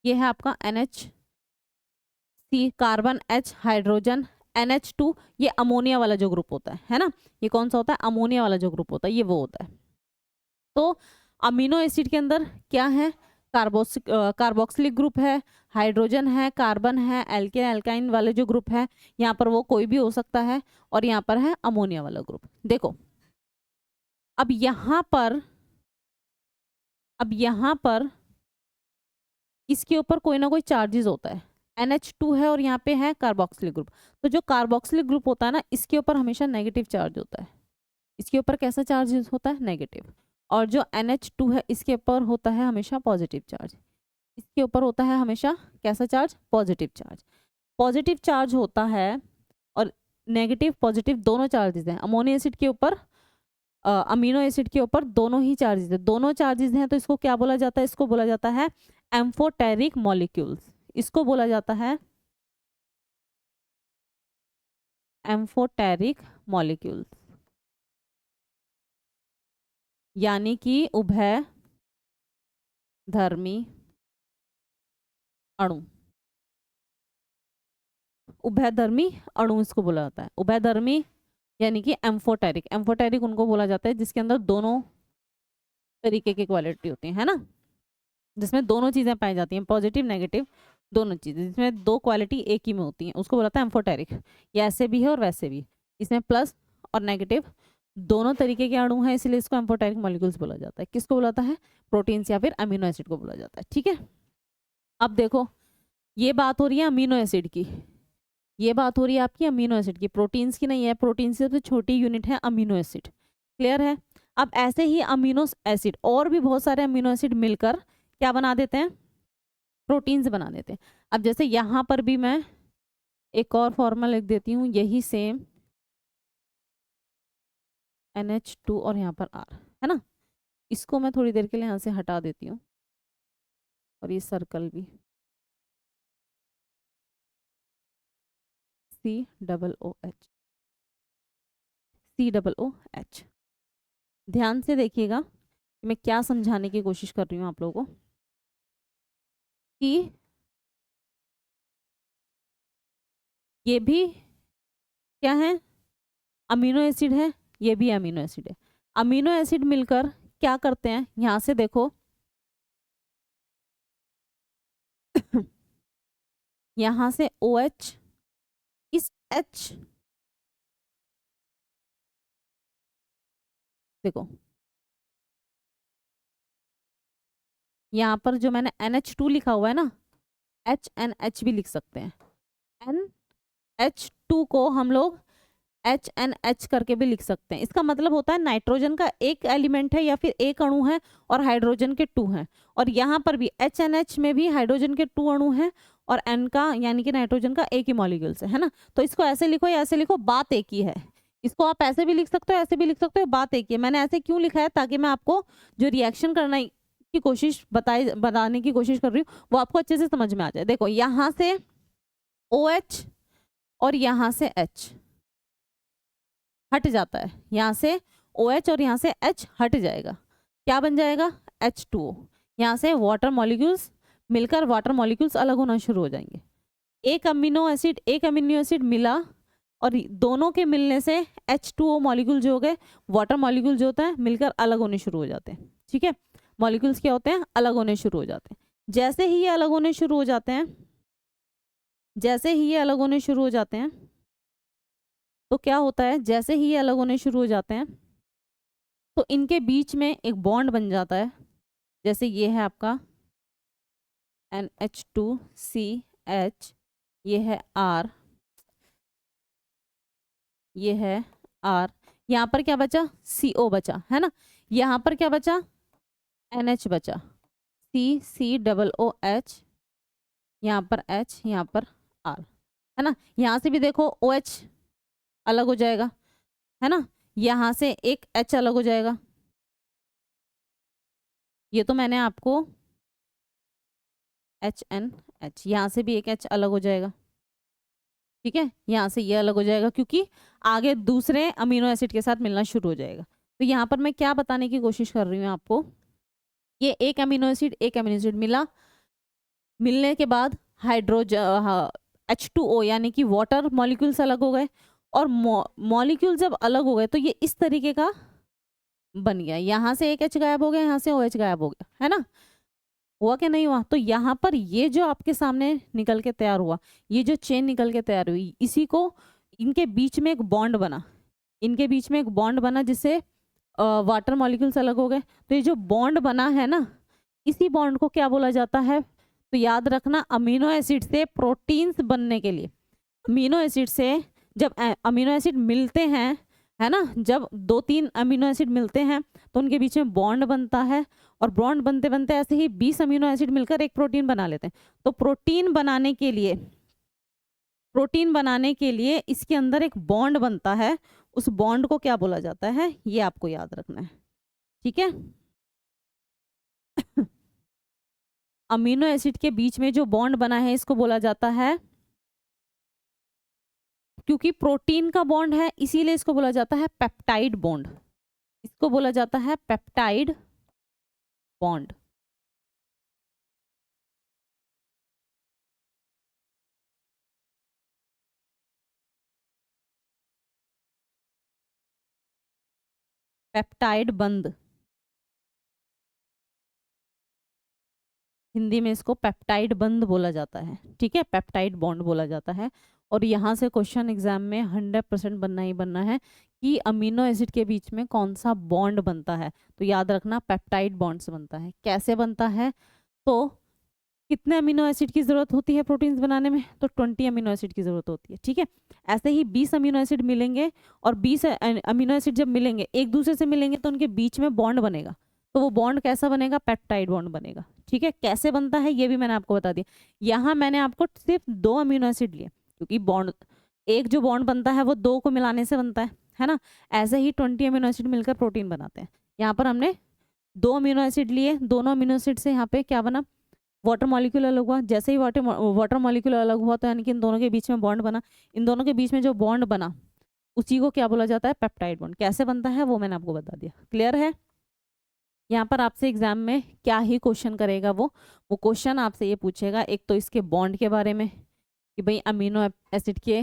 ये है आपका NH, C carbon, H hydrogen, NH2 ये अमोनिया वाला जो ग्रुप होता है ना, ये कौन सा होता है, अमोनिया वाला जो ग्रुप होता है, ये वो होता है। तो अमीनो एसिड के अंदर क्या है, कार्बोक्सिलिक ग्रुप है, हाइड्रोजन है, कार्बन है, एल्केन एल्काइन वाले जो ग्रुप है, यहाँ पर वो कोई भी हो सकता है, और यहाँ पर है अमोनिया वाला ग्रुप। देखो अब यहाँ पर इसके ऊपर कोई ना कोई चार्जेस होता है, NH2 है और यहाँ पे है कार्बोक्सिलिक ग्रुप। तो जो कार्बोक्सिलिक ग्रुप होता है ना, इसके ऊपर हमेशा नेगेटिव चार्ज होता है, इसके ऊपर कैसा चार्ज होता है, नेगेटिव। और जो NH2 है इसके ऊपर होता है हमेशा पॉजिटिव चार्ज, इसके ऊपर होता है हमेशा कैसा charge, positive charge. Positive charge होता है और नेगेटिव पॉजिटिव दोनों चार्जेस हैं अमोनिया एसिड के ऊपर, अमीनो एसिड के ऊपर दोनों ही चार्जेस है, दोनों चार्जेस हैं। तो इसको क्या बोला जाता है, इसको बोला जाता है एम्फोटेरिक मॉलिक्यूल्स, इसको बोला जाता है एम्फोटेरिक मॉलिक्यूल्स, यानी कि उभय धर्मी अणु, उभयधर्मी अणु इसको बोला जाता है। उभयधर्मी यानी कि एम्फोटेरिक, एम्फोटेरिक उनको बोला जाता है जिसके अंदर दोनों तरीके की क्वालिटी होती है ना, जिसमें दोनों चीजें पाई जाती हैं, पॉजिटिव नेगेटिव दोनों चीजें, जिसमें दो क्वालिटी एक ही में होती हैं, उसको बोला जाता है एम्फोटेरिक। ये ऐसे भी है और वैसे भी, इसमें प्लस और नेगेटिव दोनों तरीके के अणु हैं, इसलिए इसको एम्फोटेरिक मॉलिक्यूल्स बोला जाता है। किसको बोला जाता है, प्रोटीन्स या फिर अमीनो एसिड को बोला जाता है। ठीक है, अब देखो ये बात हो रही है अमीनो एसिड की, ये बात हो रही है आपकी अमीनो एसिड की, प्रोटीन्स की नहीं है। प्रोटीन से सबसे छोटी यूनिट है अमीनो एसिड, क्लियर है। अब ऐसे ही अमीनो एसिड और भी बहुत सारे अमीनो एसिड मिलकर क्या बना देते हैं, प्रोटीन्स बना देते हैं। अब जैसे यहाँ पर भी मैं एक और फॉर्मूला लिख देती हूँ, यही सेम NH2 और यहाँ पर R है ना, इसको मैं थोड़ी देर के लिए यहाँ से हटा देती हूँ, और ये सर्कल भी COOH। ध्यान से देखिएगा कि मैं क्या समझाने की कोशिश कर रही हूँ आप लोगों को, कि ये भी क्या है, अमीनो एसिड है, ये भी अमीनो एसिड है। अमीनो एसिड मिलकर क्या करते हैं, यहाँ से देखो यहाँ से OH, इस H देखो, यहाँ पर जो मैंने NH2 लिखा हुआ है ना, HNH भी लिख सकते हैं, NH2 को हम लोग HNH करके भी लिख सकते हैं। इसका मतलब होता है नाइट्रोजन का एक एलिमेंट है या फिर एक अणु है और हाइड्रोजन के 2 हैं, और यहाँ पर भी HNH में भी हाइड्रोजन के 2 अणु हैं और N का यानी कि नाइट्रोजन का एक ही मॉलिक्यूल्स है ना। तो इसको ऐसे लिखो या ऐसे लिखो, बात एक ही है। इसको आप ऐसे भी लिख सकते हो, ऐसे भी लिख सकते हो, बात एक ही है। मैंने ऐसे क्यों लिखा है, ताकि मैं आपको जो रिएक्शन करना की कोशिश बताने की कोशिश कर रही हूँ वो आपको अच्छे से समझ में आ जाए। देखो यहाँ से OH और यहाँ से H हट जाता है, यहाँ से OH और यहाँ से H हट जाएगा, क्या बन जाएगा, H2O। यहाँ से वाटर मॉलिक्यूल्स मिलकर वाटर मॉलिक्यूल्स अलग होना शुरू हो जाएंगे। एक अमीनो एसिड मिला और दोनों के मिलने से H2O मॉलिक्यूल जो हो गए, वाटर मॉलिक्यूल जो होता है मिलकर अलग होने शुरू हो जाते हैं। ठीक है, मॉलिक्यूल्स क्या होते हैं, अलग होने शुरू हो जाते हैं। जैसे ही ये अलग होने शुरू हो जाते हैं, जैसे ही ये अलग होने शुरू हो जाते हैं, तो क्या होता है, जैसे ही ये अलग होने शुरू हो जाते हैं तो इनके बीच में एक बॉन्ड बन जाता है। जैसे ये है आपका NH2CH, ये है R, ये है R, यहाँ पर क्या बचा, CO बचा है ना। यहाँ पर क्या बचा, NH बचा, CCOOH, यहाँ पर H, यहाँ पर R है ना। यहाँ से भी देखो OH अलग हो जाएगा है ना, यहाँ से एक H अलग हो जाएगा। ये तो मैंने आपको HNH, यहाँ से भी एक H अलग हो जाएगा। ठीक है, यहाँ से ये अलग हो जाएगा क्योंकि आगे दूसरे अमीनो एसिड के साथ मिलना शुरू हो जाएगा। तो यहाँ पर मैं क्या बताने की कोशिश कर रही हूँ आपको, ये एक अमीनो एसिड मिला, मिलने के बाद हाइड्रोजन H2O यानी कि वाटर मॉलिक्यूल्स अलग हो गए, और मॉलिक्यूल जब अलग हो गए तो ये इस तरीके का बन गया। यहाँ से एक H गायब हो गया, यहाँ से OH गायब हो गया है ना। हुआ कि नहीं हुआ। तो यहाँ पर ये जो आपके सामने निकल के तैयार हुआ, ये जो चेन निकल के तैयार हुई, इसी को, इनके बीच में एक बॉन्ड बना, इनके बीच में एक बॉन्ड बना जिससे वाटर मॉलिक्यूल्स अलग हो गए। तो ये जो बॉन्ड बना है ना, इसी बॉन्ड को क्या बोला जाता है, तो याद रखना, अमीनो एसिड से प्रोटीन्स बनने के लिए, अमीनो एसिड से जब अमीनो एसिड मिलते हैं है ना, जब 2-3 अमीनो एसिड मिलते हैं तो उनके बीच में बॉन्ड बनता है, और बॉन्ड बनते बनते ऐसे ही 20 अमीनो एसिड मिलकर एक प्रोटीन बना लेते हैं। तो प्रोटीन बनाने के लिए इसके अंदर एक बॉन्ड बनता है, उस बॉन्ड को क्या बोला जाता है, ये आपको याद रखना है। ठीक है, अमीनो एसिड के बीच में जो बॉन्ड बना है इसको बोला जाता है, क्योंकि प्रोटीन का बॉन्ड है इसीलिए इसको बोला जाता है पेप्टाइड बॉन्ड, इसको बोला जाता है पेप्टाइड बॉन्ड। पेप्टाइड बंध, हिंदी में इसको पेप्टाइड बंध बोला जाता है। ठीक है, पेप्टाइड बॉन्ड बोला जाता है। और यहाँ से क्वेश्चन एग्जाम में 100% बनना ही बनना है कि अमीनो एसिड के बीच में कौन सा बॉन्ड बनता है। तो याद रखना, पेप्टाइड बॉन्ड्स बनता है। कैसे बनता है, तो कितने अमीनो एसिड की जरूरत होती है प्रोटीन्स बनाने में, तो 20 अमीनो एसिड की जरूरत होती है। ठीक है, ऐसे ही 20 अमीनो एसिड मिलेंगे, और 20 अमीनो एसिड जब मिलेंगे, एक दूसरे से मिलेंगे, तो उनके बीच में बॉन्ड बनेगा। तो वो बॉन्ड कैसा बनेगा, पेप्टाइड बॉन्ड बनेगा। ठीक है, कैसे बनता है ये भी मैंने आपको बता दिया। यहाँ मैंने आपको सिर्फ 2 अमीनो एसिड लिए, क्योंकि बॉन्ड, एक जो बॉन्ड बनता है वो 2 को मिलाने से बनता है ना। ऐसे ही 20 अमीनो एसिड मिलकर प्रोटीन बनाते हैं। यहाँ पर हमने 2 अमीनो एसिड लिए, दोनों अमीनो एसिड से यहाँ पे क्या बना, वाटर मॉलिक्यूल अलग हुआ। जैसे ही वाटर मॉलिक्यूल अलग हुआ तो यानी कि इन दोनों के बीच में बॉन्ड बना। इन दोनों के बीच में जो बॉन्ड बना उसी को क्या बोला जाता है, पेप्टाइड बॉन्ड। कैसे बनता है वो मैंने आपको बता दिया। क्लियर है। यहाँ पर आपसे एग्जाम में क्या ही क्वेश्चन करेगा, वो क्वेश्चन आपसे ये पूछेगा, एक तो इसके बॉन्ड के बारे में कि भाई अमीनो एसिड के,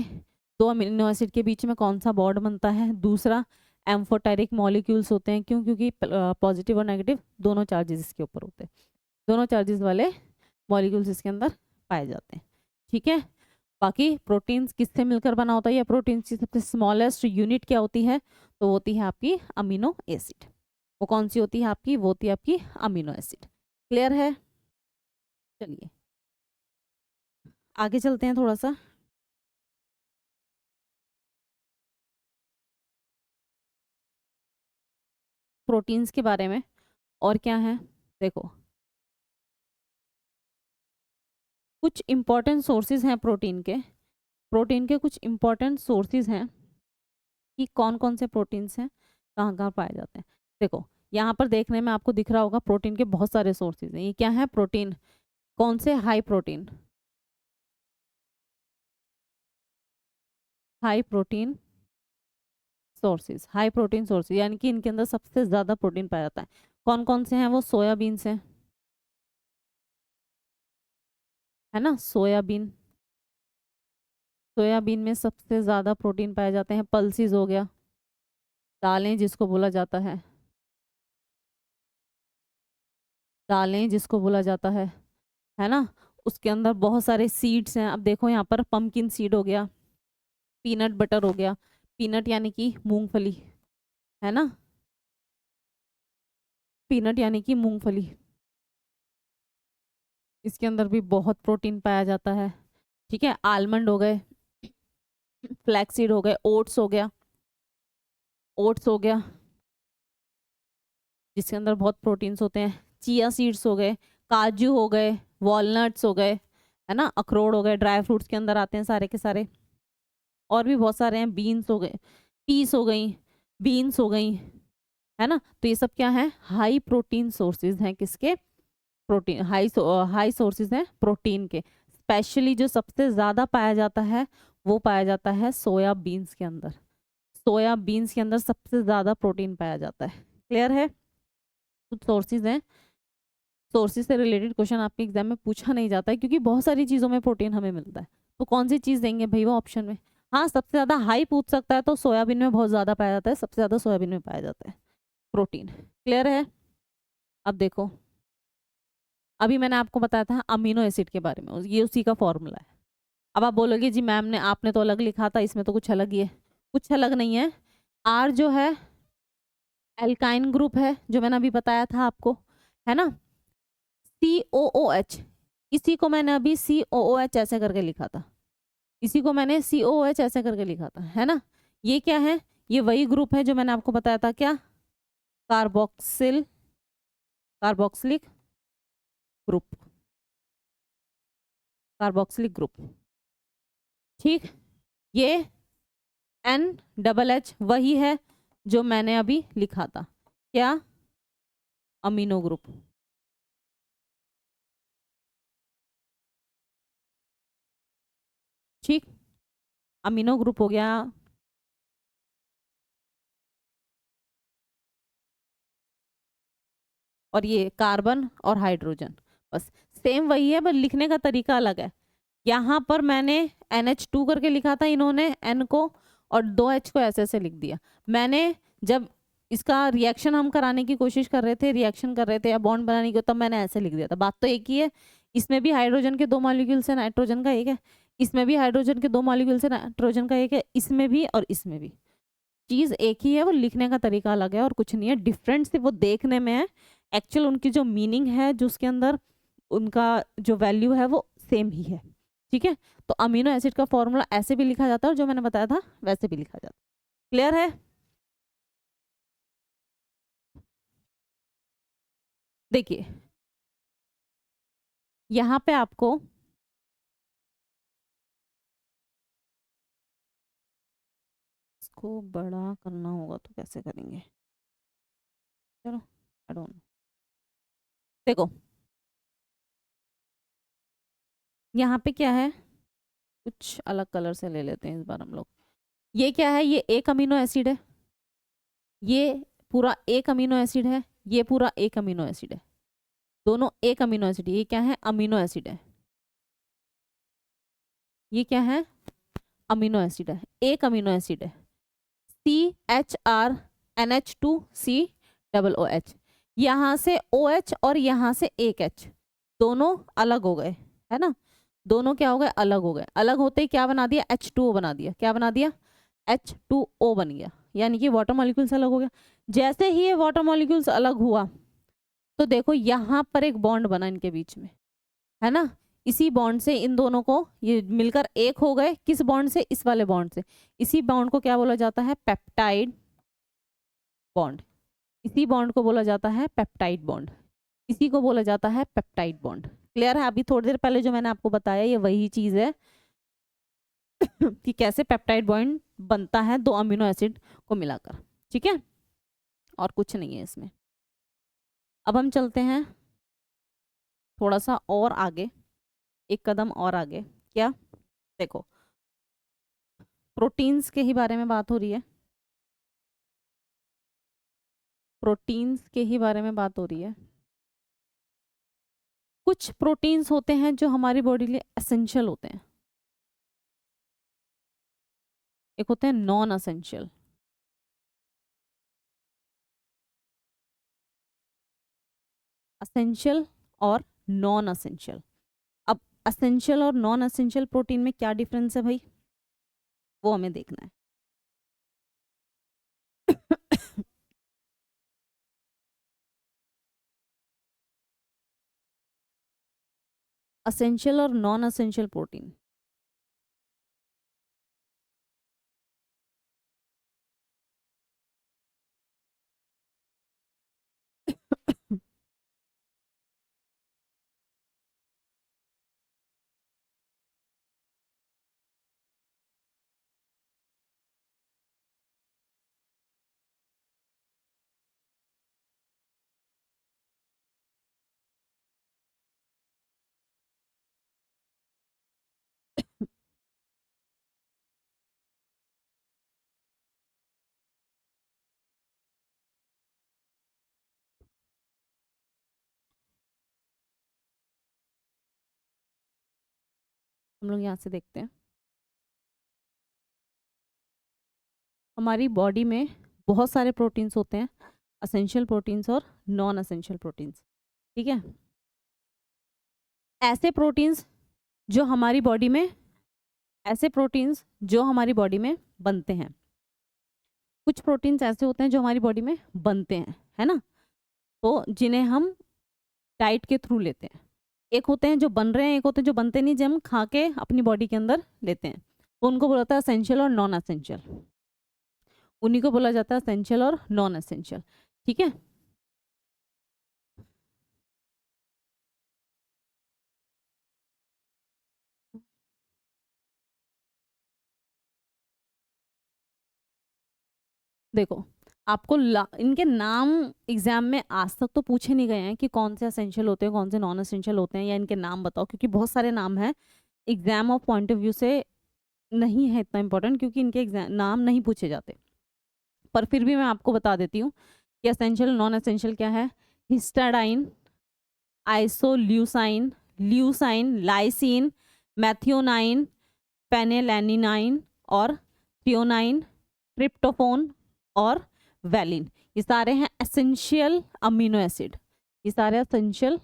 2 अमीनो एसिड के बीच में कौन सा बॉन्ड बनता है। दूसरा, एम्फोटेरिक मॉलिक्यूल्स होते हैं, क्यों, क्योंकि पॉजिटिव और नेगेटिव दोनों चार्जेस इसके ऊपर होते हैं, दोनों चार्जेस वाले मॉलिक्यूल्स इसके अंदर पाए जाते हैं। ठीक है, बाकी प्रोटीन्स किससे मिलकर बना होता है, या प्रोटीन्स की सबसे स्मॉलेस्ट यूनिट क्या होती है, तो होती है आपकी अमीनो एसिड। वो कौन सी होती है आपकी, वो होती है आपकी अमीनो एसिड। क्लियर है। चलिए आगे चलते हैं थोड़ा सा, प्रोटीन्स के बारे में। और क्या है, देखो कुछ इंपॉर्टेंट सोर्सेज हैं प्रोटीन के कुछ इंपॉर्टेंट सोर्सेज हैं कि कौन कौन से प्रोटीन्स हैं, कहाँ कहाँ पाए जाते हैं। देखो यहाँ पर देखने में आपको दिख रहा होगा प्रोटीन के बहुत सारे सोर्सेज हैं। ये क्या है प्रोटीन, कौन से, हाई प्रोटीन सोर्सेज यानी कि इनके अंदर सबसे ज़्यादा प्रोटीन पाया जाता है। कौन कौन से हैं वो, सोयाबीन से, है ना, सोयाबीन में सबसे ज़्यादा प्रोटीन पाए जाते हैं। पल्सीज हो गया, दालें जिसको बोला जाता है ना, उसके अंदर बहुत सारे सीड्स हैं। अब देखो यहाँ पर पम्पकिन सीड हो गया, पीनट बटर हो गया, पीनट यानी कि मूंगफली, है ना, पीनट यानी कि मूंगफली, इसके अंदर भी बहुत प्रोटीन पाया जाता है। ठीक है, आलमंड हो गए, फ्लैक्सीड हो गए, ओट्स हो गया जिसके अंदर बहुत प्रोटीन्स होते हैं, चिया सीड्स हो गए, काजू हो गए, वॉलनट्स हो गए, है ना, अखरोट हो गए, ड्राई फ्रूट्स के अंदर आते हैं सारे के सारे। और भी बहुत सारे हैं, बीन्स हो गए, पीस हो गई, बीन्स हो गई, है ना। तो ये सब क्या है, हाई प्रोटीन सोर्सेज हैं। किसके, प्रोटीन, हाई सोर्सेज हैं प्रोटीन के। स्पेशली जो सबसे ज़्यादा पाया जाता है वो पाया जाता है सोयाबीन्स के अंदर। सोयाबीन्स के अंदर सबसे ज़्यादा प्रोटीन पाया जाता है। क्लियर है, कुछ सोर्सेज हैं, सोर्सेज से रिलेटेड क्वेश्चन आपके एग्जाम में पूछा नहीं जाता है क्योंकि बहुत सारी चीज़ों में प्रोटीन हमें मिलता है। तो कौन सी चीज़ देंगे भाई वो ऑप्शन में, हाँ सबसे ज़्यादा हाई पूछ सकता है तो सोयाबीन में बहुत ज़्यादा पाया जाता है, सबसे ज़्यादा सोयाबीन में पाया जाता है प्रोटीन। क्लियर है। अब देखो, अभी मैंने आपको बताया था अमीनो एसिड के बारे में, ये उसी का फॉर्मूला है। अब आप बोलोगे जी मैम ने, आपने तो अलग लिखा था, इसमें तो कुछ अलग ही है। कुछ अलग नहीं है। आर जो है एल्काइन ग्रुप है, जो मैंने अभी बताया था आपको, है ना। COOH, इसी को मैंने अभी COOH ऐसे करके लिखा था, इसी को मैंने COOH ऐसे करके लिखा था, है ना। ये क्या है, ये वही ग्रुप है जो मैंने आपको बताया था, क्या, कार्बोक्सिलिक ग्रुप। ठीक, ये NH वही है जो मैंने अभी लिखा था, क्या, अमीनो ग्रुप। ठीक, अमीनो ग्रुप हो गया। और ये कार्बन और हाइड्रोजन, बस सेम वही है, बस लिखने का तरीका अलग है। यहाँ पर मैंने NH2 करके लिखा था, इन्होंने N को और 2H को ऐसे ऐसे लिख दिया। मैंने जब इसका रिएक्शन हम कराने की कोशिश कर रहे थे, रिएक्शन कर रहे थे या बॉन्ड बनाने की, तब मैंने ऐसे लिख दिया था। बात तो एक ही है, इसमें भी हाइड्रोजन के 2 मॉलिक्यूल्स है, नाइट्रोजन का एक है, इसमें भी हाइड्रोजन के 2 मॉलिक्यूल्स है, नाइट्रोजन का एक है, इसमें भी और इसमें भी। चीज़ एक ही है, वो लिखने का तरीका अलग है और कुछ नहीं है। डिफरेंस सिर्फ वो देखने में है, एक्चुअल उनकी जो मीनिंग है, जो उसके अंदर उनका जो वैल्यू है वो सेम ही है। ठीक है, तो अमीनो एसिड का फॉर्मूला ऐसे भी लिखा जाता है और जो मैंने बताया था वैसे भी लिखा जाता है। क्लियर है। देखिए यहाँ पे आपको इसको बड़ा करना होगा, तो कैसे करेंगे, चलो आई डोंट नो। देखो यहाँ पे क्या है, कुछ अलग कलर से ले लेते हैं इस बार हम लोग। ये क्या है, ये एक अमीनो एसिड है, ये पूरा एक अमीनो एसिड है, ये पूरा एक अमीनो एसिड है, दोनों एक अमीनो एसिड। ये क्या है, अमीनो एसिड है, ये क्या है, अमीनो एसिड है, एक अमीनो एसिड है, CHR NH2COOH। यहाँ से OH और यहाँ से एक H, दोनों अलग हो गए, है ना, दोनों क्या हो गए, अलग हो गए। अलग होते ही क्या बना दिया, H2O बना दिया। क्या बना दिया, H2O बन गया, यानी कि वाटर मॉलिक्यूल्स अलग हो गया। जैसे ही ये वाटर मॉलिक्यूल्स अलग हुआ तो देखो यहाँ पर एक बॉन्ड बना इनके बीच में, है ना। इसी बॉन्ड से इन दोनों को, ये मिलकर एक हो गए, किस बॉन्ड से, इस वाले बॉन्ड से। इसी बॉन्ड को क्या बोला जाता है, पेप्टाइड बॉन्ड। इसी बॉन्ड को बोला जाता है पेप्टाइड बॉन्ड, इसी को बोला जाता है पेप्टाइड बॉन्ड। क्लियर है? अभी थोड़ी देर पहले जो मैंने आपको बताया ये वही चीज है कि कैसे पेप्टाइड बॉन्ड बनता है दो अमीनो एसिड को मिलाकर, ठीक है, और कुछ नहीं है इसमें। अब हम चलते हैं थोड़ा सा और आगे, एक कदम और आगे। क्या? देखो, प्रोटीन्स के ही बारे में बात हो रही है, प्रोटीन्स के ही बारे में बात हो रही है। कुछ प्रोटीन्स होते हैं जो हमारी बॉडी के लिए एसेंशियल होते हैं, एक होते हैं नॉन एसेंशियल। एसेंशियल और नॉन एसेंशियल। अब एसेंशियल और नॉन एसेंशियल प्रोटीन में क्या डिफरेंस है भाई, वो हमें देखना है। एसेंशियल और नॉन एसेंशियल प्रोटीन, हम लोग यहाँ से देखते हैं। हमारी बॉडी में बहुत सारे प्रोटीन्स होते हैं, एसेंशियल प्रोटीन्स और नॉन एसेंशियल प्रोटीन्स, ठीक है। ऐसे प्रोटीन्स जो हमारी बॉडी में, ऐसे प्रोटीन्स जो हमारी बॉडी में बनते हैं, कुछ प्रोटीन्स ऐसे होते हैं जो हमारी बॉडी में बनते हैं, है ना, तो जिन्हें हम डाइट के थ्रू लेते हैं। एक होते हैं जो बन रहे हैं, एक होते हैं जो बनते नहीं, जो हम खा के अपनी बॉडी के अंदर लेते हैं, तो उनको बोला जाता है एसेंशियल और नॉन एसेंशियल। उन्हीं को बोला जाता है एसेंशियल और नॉन एसेंशियल, ठीक है। देखो, आपको इनके नाम एग्जाम में आज तक तो पूछे नहीं गए हैं कि कौन से एसेंशियल होते हैं, कौन से नॉन एसेंशियल होते हैं, या इनके नाम बताओ, क्योंकि बहुत सारे नाम हैं। Exam of point of view से नहीं है इतना इंपॉर्टेंट, क्योंकि इनके एग्जाम नाम नहीं पूछे जाते, पर फिर भी मैं आपको बता देती हूँ कि एसेंशियल नॉन एसेंशियल क्या है। हिस्टाडाइन, आइसोल्यूसाइन, ल्यूसाइन, लाइसिन, मैथियोनाइन, पेनेलैनिनाइन और थ्रियोनाइन, ट्रिप्टोफोन और वैलिन, ये सारे हैं एसेंशियल अमीनो एसिड, ये सारे essential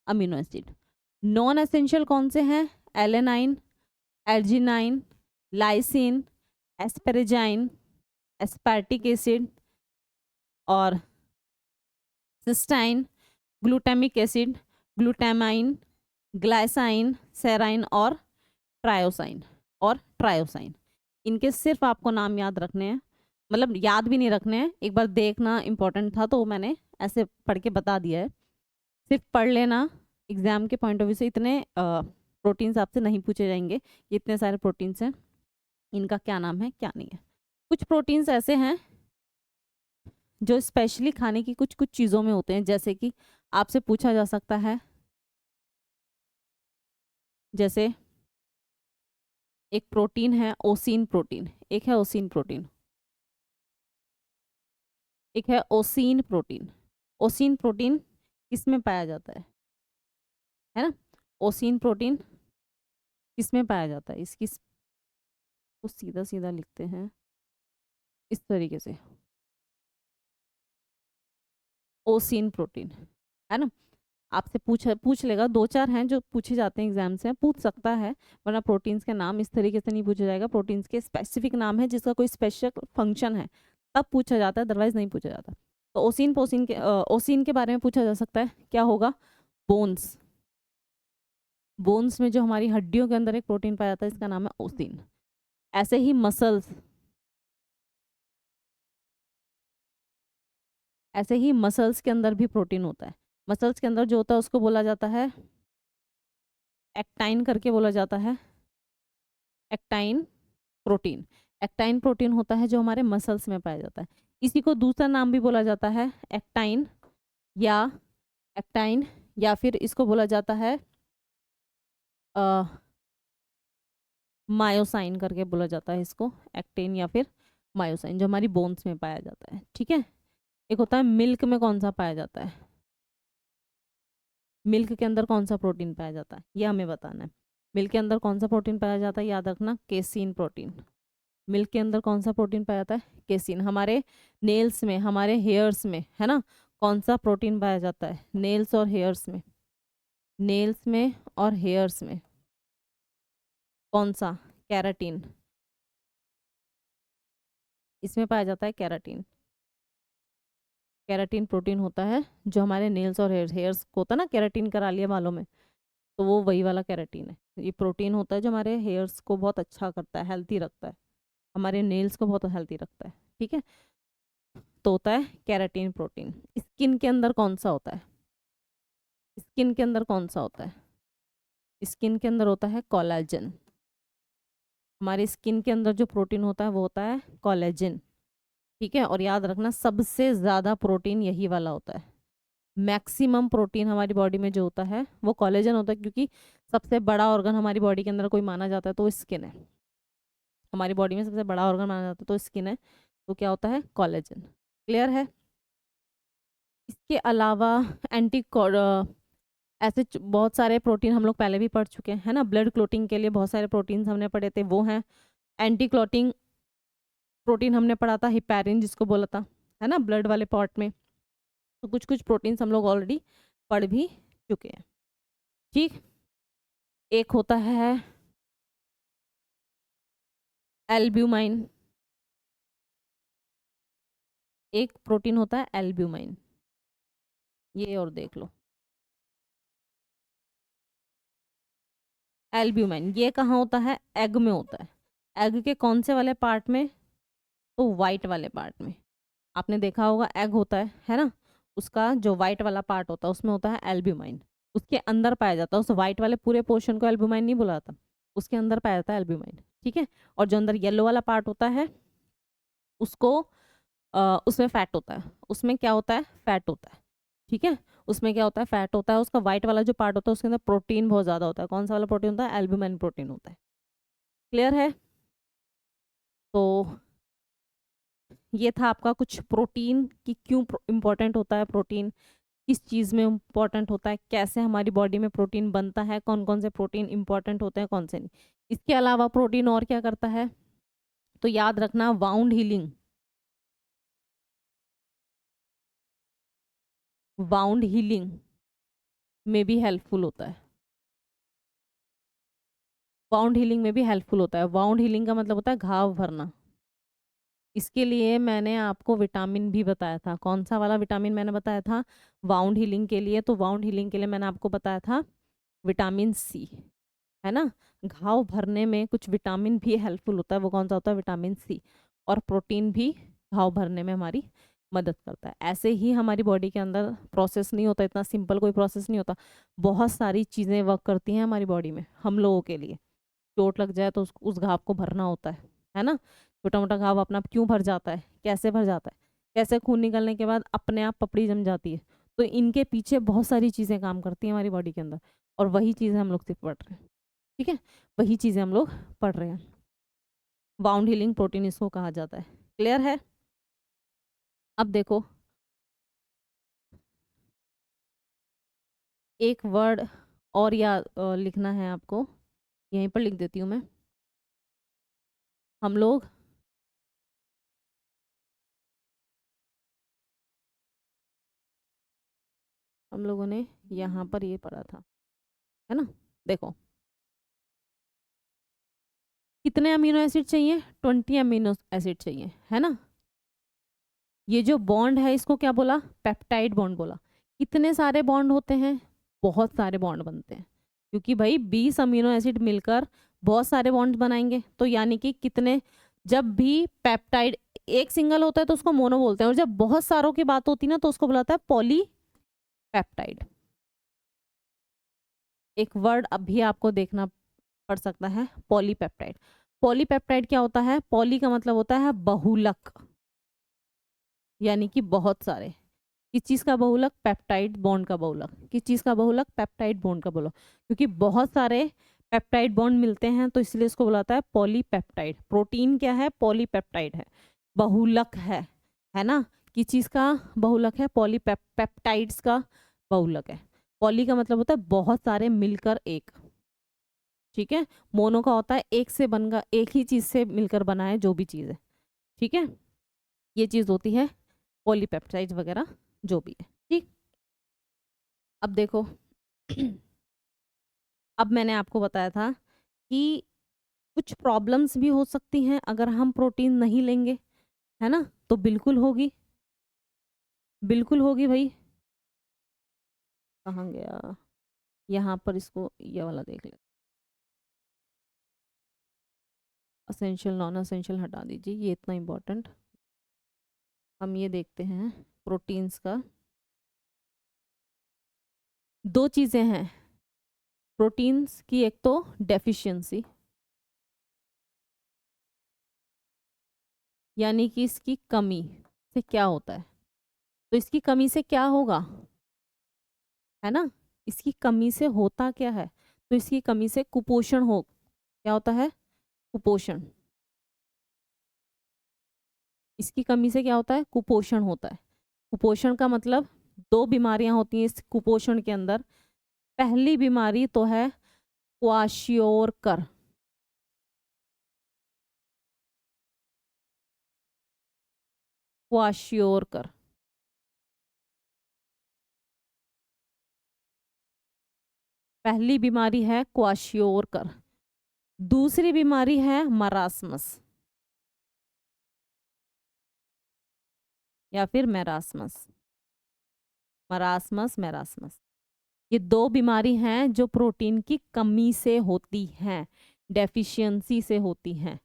amino acid. Non essential कौन से हैं? Alanine, arginine, lysine, asparagine, aspartic acid और cysteine, glutamic acid, glutamine, glycine, serine और ट्रायोसाइन। इनके सिर्फ आपको नाम याद रखने हैं, मतलब याद भी नहीं रखने हैं, एक बार देखना इंपॉर्टेंट था तो मैंने ऐसे पढ़ के बता दिया है, सिर्फ पढ़ लेना। एग्जाम के पॉइंट ऑफ व्यू से इतने प्रोटीन्स आपसे नहीं पूछे जाएंगे, ये इतने सारे प्रोटीन्स हैं, इनका क्या नाम है क्या नहीं है। कुछ प्रोटीन्स ऐसे हैं जो स्पेशली खाने की कुछ कुछ चीज़ों में होते हैं, जैसे कि आपसे पूछा जा सकता है, जैसे एक प्रोटीन है ओसिन प्रोटीन, एक है ओसिन प्रोटीन, एक है ओसिन प्रोटीन। ओसिन प्रोटीन किसमें पाया जाता है ना, ओसिन प्रोटीन किसमें पाया जाता है, इसकी तो सीधा सीधा लिखते हैं इस तरीके से, ओसिन प्रोटीन, है ना। आपसे पूछ लेगा, दो चार हैं जो पूछे जाते हैं एग्जाम से, पूछ सकता है, वरना प्रोटीन्स के नाम इस तरीके से नहीं पूछा जाएगा। प्रोटीन्स के स्पेसिफिक नाम है जिसका कोई स्पेशल फंक्शन है तब पूछा जाता है, अदरवाइज नहीं पूछा जाता। तो ओसिन के बारे में पूछा जा सकता है, क्या होगा? बोन्स, बोन्स में जो हमारी हड्डियों के अंदर एक प्रोटीन पाया जाता है, इसका नाम है ओसिन। ऐसे ही मसल्स, ऐसे ही मसल्स के अंदर भी प्रोटीन होता है। मसल्स के अंदर जो होता है उसको बोला जाता है एक्टाइन करके बोला जाता है, एक्टाइन प्रोटीन। एक्टाइन प्रोटीन होता है जो हमारे मसल्स में पाया जाता है। इसी को दूसरा नाम भी बोला जाता है एक्टाइन, या फिर इसको बोला जाता है मायोसाइन करके बोला जाता है इसको, एक्टिन या फिर मायोसाइन, जो हमारी बोन्स में पाया जाता है। ठीक है, एक होता है मिल्क में कौन सा पाया जाता है, मिल्क के अंदर कौन सा प्रोटीन पाया जाता है ये हमें बताना है। मिल्क के अंदर कौन सा प्रोटीन पाया जाता है, याद रखना, केसीन प्रोटीन। मिल्क के अंदर कौन सा प्रोटीन पाया जाता है, केसीन। हमारे नेल्स में, हमारे हेयर्स में, है ना, कौन सा प्रोटीन पाया जाता है, नेल्स और हेयर्स में, नेल्स में और हेयर्स में कौन सा, कैराटीन, इसमें पाया जाता है कैराटीन। कैराटीन प्रोटीन होता है जो हमारे नेल्स और हेयर्स को होता है ना, कैराटीन करा लिया बालों में, तो वो वही वाला कैराटीन है। ये प्रोटीन होता है जो हमारे हेयर्स को बहुत अच्छा करता है, हेल्थी रखता है, हमारे नेल्स को बहुत हेल्थी रखता है। ठीक है, तो होता है कैराटीन प्रोटीन। स्किन के अंदर कौन सा होता है, स्किन के अंदर कौन सा होता है, स्किन के अंदर होता है कोलेजन। हमारे स्किन के अंदर जो प्रोटीन होता है वो होता है कोलेजन। ठीक है, और याद रखना सबसे ज़्यादा प्रोटीन यही वाला होता है। मैक्सिमम प्रोटीन हमारी बॉडी में जो होता है वो कोलेजन होता है, क्योंकि सबसे बड़ा ऑर्गन हमारी बॉडी के अंदर कोई माना जाता है तो स्किन है। हमारी बॉडी में सबसे बड़ा ऑर्गन माना जाता है तो स्किन है, तो क्या होता है, कोलेजन। क्लियर है। इसके अलावा एंटी ऐसे बहुत सारे प्रोटीन हम लोग पहले भी पढ़ चुके हैं, है ना। ब्लड क्लोटिंग के लिए बहुत सारे प्रोटीन हमने पढ़े थे, वो हैं। एंटी क्लोटिंग प्रोटीन हमने पढ़ा था, हिपैरिन जिसको बोला था, है ना, ब्लड वाले पार्ट में। तो कुछ कुछ प्रोटीन्स हम लोग ऑलरेडी पढ़ भी चुके हैं। ठीक, एक होता है एल्ब्यूमाइन, एक प्रोटीन होता है एल्ब्यूमाइन, ये और देख लो। एल्ब्यूमाइन ये कहाँ होता है, एग में होता है। एग के कौन से वाले पार्ट में, तो वाइट वाले पार्ट में। आपने देखा होगा एग होता है ना, उसका जो वाइट वाला पार्ट होता है उसमें होता है एल्ब्यूमाइन, उसके अंदर पाया जाता है। उस वाइट वाले पूरे पोर्शन को एल्ब्यूमाइन नहीं बोला जाता, उसके अंदर पाया जाता है एल्ब्यूमाइन। ठीक है, और जो अंदर येलो वाला पार्ट होता है उसको उसमें फैट होता है, उसमें क्या होता है, फैट होता है। ठीक है, उसमें क्या होता है, फैट होता है। उसका वाइट वाला जो पार्ट होता है उसके अंदर प्रोटीन बहुत ज़्यादा होता है। कौन सा वाला प्रोटीन होता है, एल्ब्यूमाइन प्रोटीन होता है। क्लियर है। तो ये था आपका कुछ प्रोटीन की क्यों इम्पोर्टेंट होता है, प्रोटीन किस चीज़ में इम्पोर्टेंट होता है, कैसे हमारी बॉडी में प्रोटीन बनता है, कौन कौन से प्रोटीन इम्पोर्टेंट होते हैं, कौन से नहीं। इसके अलावा प्रोटीन और क्या करता है, तो याद रखना वाउंड हीलिंग, वाउंड हीलिंग में भी हेल्पफुल होता है। वाउंड हीलिंग में भी हेल्पफुल होता है। वाउंड हीलिंग का मतलब होता है घाव भरना। इसके लिए मैंने आपको विटामिन भी बताया था। कौन सा वाला विटामिन मैंने बताया था वाउंड हीलिंग के लिए, तो वाउंड हीलिंग के लिए मैंने आपको बताया था विटामिन सी, है ना। घाव भरने में कुछ विटामिन भी हेल्पफुल होता है, वो कौन सा होता है, विटामिन सी। और प्रोटीन भी घाव भरने में हमारी मदद करता है। ऐसे ही हमारी बॉडी के अंदर प्रोसेस नहीं होता, इतना सिंपल कोई प्रोसेस नहीं होता, बहुत सारी चीज़ें वर्क करती हैं हमारी बॉडी में। हम लोगों के लिए चोट लग जाए तो उस घाव को भरना होता है ना। छोटा मोटा घाव अपना क्यों भर जाता है, कैसे भर जाता है, कैसे खून निकलने के बाद अपने आप पपड़ी जम जाती है, तो इनके पीछे बहुत सारी चीज़ें काम करती हैं हमारी बॉडी के अंदर, और वही चीज़ें हम लोग सिर्फ पढ़ रहे हैं। ठीक है, वही चीज़ें हम लोग पढ़ रहे हैं। वाउंड हीलिंग प्रोटीन इसको कहा जाता है। क्लियर है। अब देखो एक वर्ड और लिखना है आपको, यहीं पर लिख देती हूँ मैं। हम लोगों ने यहाँ पर ये पढ़ा था, है ना। देखो कितने अमीनो एसिड चाहिए, 20 अमीनो एसिड चाहिए, है ना। ये जो बॉन्ड है इसको क्या बोला, पेप्टाइड बॉन्ड बोला। कितने सारे बॉन्ड होते हैं, बहुत सारे बॉन्ड बनते हैं, क्योंकि भाई 20 अमीनो एसिड मिलकर बहुत सारे बॉन्ड बनाएंगे। तो यानी कि कितने, जब भी पेप्टाइड एक सिंगल होता है तो उसको मोनो बोलते हैं, और जब बहुत सारों की बात होती है ना तो उसको बुलाता है पॉलीपेप्टाइड। एक वर्ड अभी आपको देखना पड़ सकता है, पॉलीपेप्टाइड। पॉलीपेप्टाइड क्या होता है? पॉली का मतलब होता है बहुलक, यानी कि बहुत सारे। किस चीज़ का बहुलक? पेप्टाइड बॉन्ड का बहुलक। किस चीज़ का बहुलक? पेप्टाइड बॉन्ड का बहुलक। क्योंकि बहुत सारे पेप्टाइड बॉन्ड मिलते हैं तो इसलिए इसको बुलाता है पॉलीपेप्टाइड। प्रोटीन क्या है? पॉलीपेप्टाइड है, बहुलक है ना। किस चीज़ का बहुलक है? पॉलीपेप्टाइड्स का बहुलक है। पॉली का मतलब होता है बहुत सारे मिलकर एक, ठीक है। मोनो का होता है एक से बनकर, एक ही चीज़ से मिलकर बना है जो भी चीज़ है, ठीक है। ये चीज़ होती है पॉलीपेप्टाइड वगैरह जो भी है, ठीक। अब देखो अब मैंने आपको बताया था कि कुछ प्रॉब्लम्स भी हो सकती हैं अगर हम प्रोटीन नहीं लेंगे, है ना। तो बिल्कुल होगी, बिल्कुल होगी भाई। कहाँ गया? यहाँ पर इसको ये वाला देख ले, असेंशियल नॉन असेंशियल हटा दीजिए, ये इतना इम्पोर्टेंट। हम ये देखते हैं प्रोटीन्स का। दो चीज़ें हैं प्रोटीन्स की, एक तो डेफिशिएंसी, यानी कि इसकी कमी से क्या होता है। तो इसकी कमी से क्या होगा, है ना। इसकी कमी से होता क्या है? तो इसकी कमी से कुपोषण हो, क्या होता है? कुपोषण। इसकी कमी से क्या होता है? कुपोषण होता है। कुपोषण का मतलब दो बीमारियां होती हैं इस कुपोषण के अंदर। पहली बीमारी तो है क्वाशियोरकर, क्वाशियोरकर। पहली बीमारी है क्वाशियोरकर। दूसरी बीमारी है मरासमस या फिर मेरासमस। मरासमस, मेरासमस, ये दो बीमारी हैं जो प्रोटीन की कमी से होती हैं, डेफिशिएंसी से होती हैं।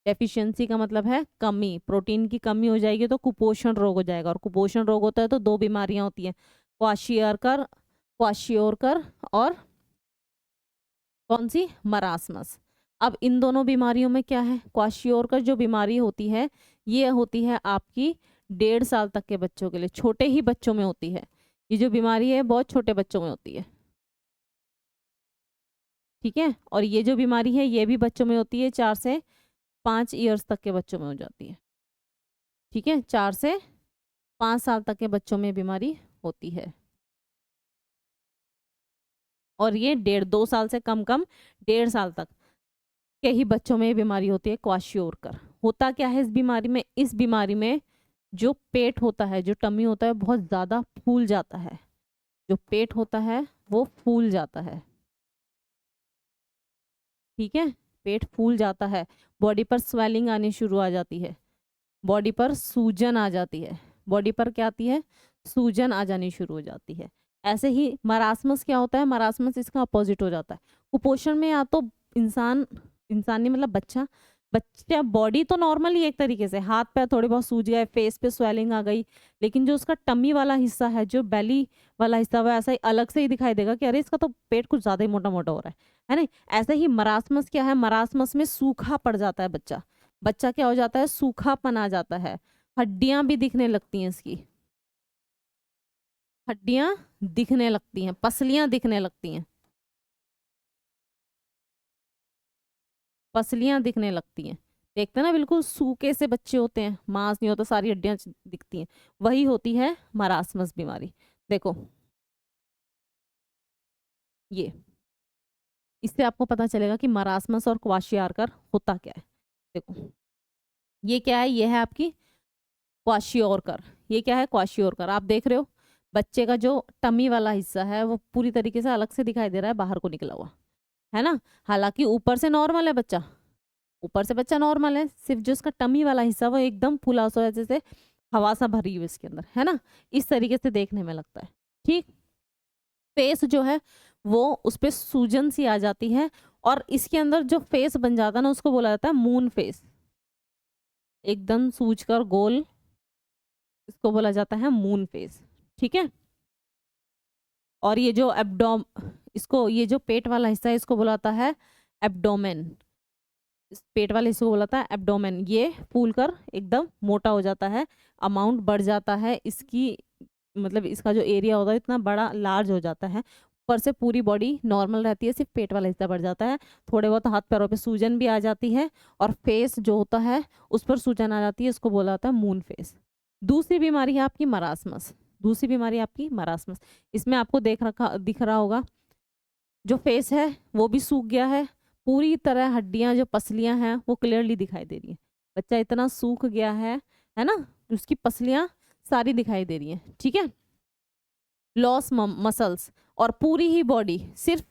डेफिशिएंसी का मतलब है कमी, प्रोटीन की कमी हो जाएगी तो कुपोषण रोग हो जाएगा, और कुपोषण रोग होता है तो दो बीमारियां होती हैं, क्वाशियोरकर, क्वाशियोरकर और कौन सी? मरासमस। अब इन दोनों बीमारियों में क्या है? क्वाशियोरकर जो बीमारी होती है ये होती है आपकी 1.5 साल तक के बच्चों के लिए, छोटे ही बच्चों में होती है। ये जो बीमारी है बहुत छोटे बच्चों में होती है, ठीक है। और ये जो बीमारी है ये भी बच्चों में होती है, 4 से 5 ईयर्स तक के बच्चों में हो जाती है, ठीक है। 4 से 5 साल तक के बच्चों में बीमारी होती है, और ये 1.5-2 साल से कम कम 1.5 साल तक के ही बच्चों में ये बीमारी होती है क्वाशियोरकर। होता क्या है इस बीमारी में? इस बीमारी में जो पेट होता है, जो टमी होता है, बहुत ज़्यादा फूल जाता है। जो पेट होता है वो फूल जाता है, ठीक है। पेट फूल जाता है, बॉडी पर स्वेलिंग आनी शुरू आ जाती है, बॉडी पर सूजन आ जाती है, बॉडी पर क्या आती है? सूजन आ जानी शुरू हो जाती है। ऐसे ही मरासमस क्या होता है? मरासमस इसका अपोजिट हो जाता है। कुपोषण में या तो इंसान नहीं मतलब बच्चा, बॉडी तो नॉर्मल ही एक तरीके से, हाथ पैर थोड़े बहुत सूज गए, फेस पे स्वेलिंग आ गई, लेकिन जो उसका टमी वाला हिस्सा है, जो बेली वाला हिस्सा, वो ऐसा ही अलग से ही दिखाई देगा कि अरे इसका तो पेट कुछ ज्यादा ही मोटा मोटा हो रहा है ना। ऐसे ही मरासमस क्या है? मरासमस में सूखा पड़ जाता है बच्चा। बच्चा क्या हो जाता है? सूखापन आ जाता है, हड्डियां भी दिखने लगती हैं इसकी, हड्डियां दिखने लगती हैं, पसलियां दिखने लगती हैं, पसलियां दिखने लगती हैं। देखते हैं ना, बिल्कुल सूखे से बच्चे होते हैं, मांस नहीं होता, सारी हड्डियां दिखती हैं, वही होती है मरासमस बीमारी। देखो ये, इससे आपको पता चलेगा कि मरासमस और क्वाशियारकर होता क्या है। देखो ये क्या है? ये है आपकी क्वाशियोरकर। ये क्या है? क्वाशियोरकर। आप देख रहे हो बच्चे का जो टमी वाला हिस्सा है वो पूरी तरीके से अलग से दिखाई दे रहा है, बाहर को निकला हुआ, है ना। हालांकि ऊपर से नॉर्मल है बच्चा, ऊपर से बच्चा नॉर्मल है, सिर्फ जो उसका टमी वाला हिस्सा वो एकदम फुला सा है, जैसे हवा सा भरी हुई इसके अंदर, है ना। इस तरीके से देखने में लगता है, ठीक। फेस जो है वो उस पर सूजन सी आ जाती है, और इसके अंदर जो फेस बन जाता है ना उसको बोला जाता है मून फेस, एकदम सूज कर गोल, इसको बोला जाता है मून फेस, ठीक है। और ये जो इसको, ये जो पेट वाला हिस्सा है इसको बुलाता है एब्डोमेन। इस पेट वाले हिस्से को बुलाता है एब्डोमेन। ये फूल कर एकदम मोटा हो जाता है, अमाउंट बढ़ जाता है इसकी, मतलब इसका जो एरिया होता है इतना बड़ा लार्ज हो जाता है। ऊपर से पूरी बॉडी नॉर्मल रहती है, सिर्फ पेट वाला हिस्सा बढ़ जाता है। थोड़े बहुत हाथ पैरों पे सूजन भी आ जाती है और फेस जो होता है उस पर सूजन आ जाती है, इसको बोला जाता है मून फेस। दूसरी बीमारी है आपकी मरासमस। दूसरी बीमारी आपकी मरासमस। इसमें आपको दिख रहा होगा जो फेस है वो भी सूख गया है, पूरी तरह हड्डियां जो पसलियां हैं वो क्लियरली दिखाई दे रही है। बच्चा इतना सूख गया है ना, उसकी पसलियां सारी दिखाई दे रही हैं, ठीक है। लॉस मसल्स, और पूरी ही बॉडी, सिर्फ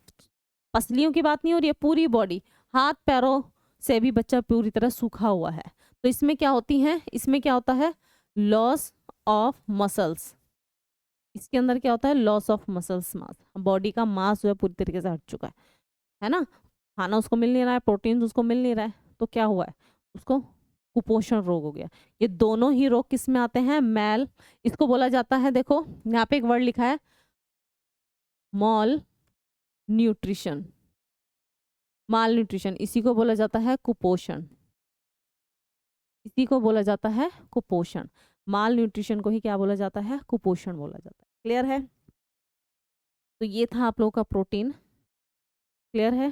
पसलियों की बात नहीं हो रही है, पूरी बॉडी, हाथ पैरों से भी बच्चा पूरी तरह सूखा हुआ है। तो इसमें क्या होती है, इसमें क्या होता है, लॉस ऑफ मसल्स। इसके अंदर क्या होता है, loss of muscles mass, body का मास जो है पूरी तरीके से हट चुका है ना। खाना उसको मिल नहीं रहा है, प्रोटीन उसको मिल नहीं रहा है, तो क्या हुआ है, उसको कुपोषण रोग हो गया। ये दोनों ही रोग किस में आते हैं, मैल, इसको बोला जाता है, देखो यहाँ पे एक वर्ड लिखा है मॉल न्यूट्रिशन, माल न्यूट्रिशन, इसी को बोला जाता है कुपोषण, इसी को बोला जाता है कुपोषण। माल न्यूट्रिशन को ही क्या बोला जाता है, कुपोषण बोला जाता है। क्लियर है। तो ये था आप लोगों का प्रोटीन, क्लियर है।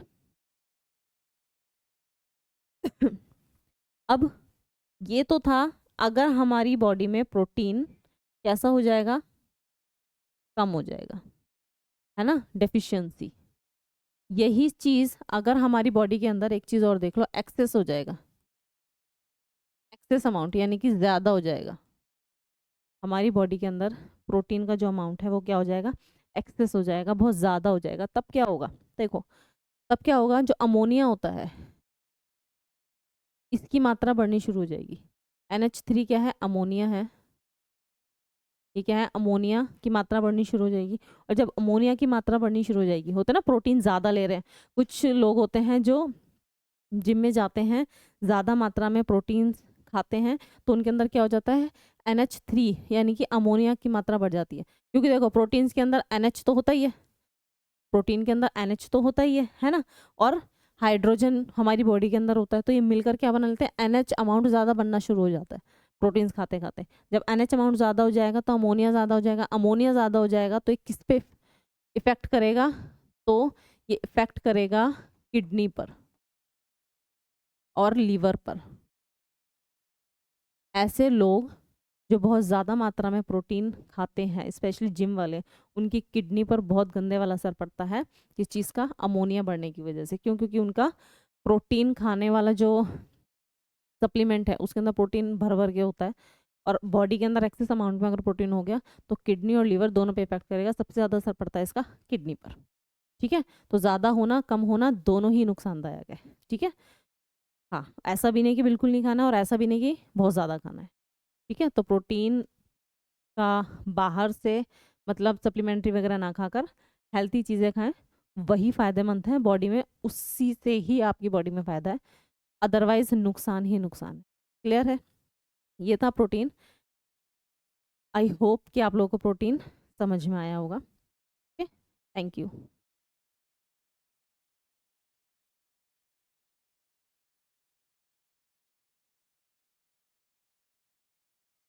अब ये तो था अगर हमारी बॉडी में प्रोटीन कैसा हो जाएगा, कम हो जाएगा, है ना, डेफिशिएंसी। यही चीज अगर हमारी बॉडी के अंदर एक चीज और देख लो, एक्सेस हो जाएगा, एक्सेस अमाउंट यानी कि ज्यादा हो जाएगा। हमारी बॉडी के अंदर प्रोटीन का जो अमाउंट है वो क्या हो जाएगा, एक्सेस हो जाएगा, बहुत ज़्यादा हो जाएगा। तब क्या होगा, देखो तब क्या होगा, जो अमोनिया होता है इसकी मात्रा बढ़नी शुरू हो जाएगी। NH3 क्या है, अमोनिया है, ये क्या है, अमोनिया की मात्रा बढ़नी शुरू हो जाएगी। और जब अमोनिया की मात्रा बढ़नी शुरू हो जाएगी, होता है ना प्रोटीन ज़्यादा ले रहे हैं, कुछ लोग होते हैं जो जिम में जाते हैं, ज़्यादा मात्रा में प्रोटीन खाते हैं, तो उनके अंदर क्या हो जाता है, NH3 यानी कि अमोनिया की मात्रा बढ़ जाती है। क्योंकि देखो प्रोटीन्स के अंदर NH तो होता ही है, प्रोटीन के अंदर NH तो होता ही है ना, और हाइड्रोजन हमारी बॉडी के अंदर होता है, तो ये मिलकर क्या बना लेते हैं, NH अमाउंट ज़्यादा बनना शुरू हो जाता है प्रोटीन्स खाते खाते। जब NH अमाउंट ज़्यादा हो जाएगा तो अमोनिया ज़्यादा हो जाएगा, अमोनिया ज़्यादा हो जाएगा तो ये किस पे इफेक्ट करेगा, तो ये इफेक्ट करेगा किडनी पर और लीवर पर। ऐसे लोग जो बहुत ज़्यादा मात्रा में प्रोटीन खाते हैं, स्पेशली जिम वाले, उनकी किडनी पर बहुत गंदे वाला असर पड़ता है किस चीज़ का, अमोनिया बढ़ने की वजह से। क्यों, क्योंकि उनका प्रोटीन खाने वाला जो सप्लीमेंट है उसके अंदर प्रोटीन भर भर के होता है, और बॉडी के अंदर एक्सेस अमाउंट में अगर प्रोटीन हो गया तो किडनी और लीवर दोनों पे इफेक्ट करेगा। सबसे ज़्यादा असर पड़ता है इसका किडनी पर, ठीक है। तो ज़्यादा होना कम होना दोनों ही नुकसानदायक है, ठीक है। हाँ, ऐसा भी नहीं कि बिल्कुल नहीं खाना और ऐसा भी नहीं कि बहुत ज़्यादा खाना है, ठीक है। तो प्रोटीन का बाहर से मतलब सप्लीमेंट्री वगैरह ना खाकर हेल्थी चीज़ें खाएं, वही फ़ायदेमंद है बॉडी में, उसी से ही आपकी बॉडी में फ़ायदा है, अदरवाइज नुकसान ही नुकसान है। क्लियर है। ये था प्रोटीन। आई होप कि आप लोगों को प्रोटीन समझ में आया होगा। Okay, thank you.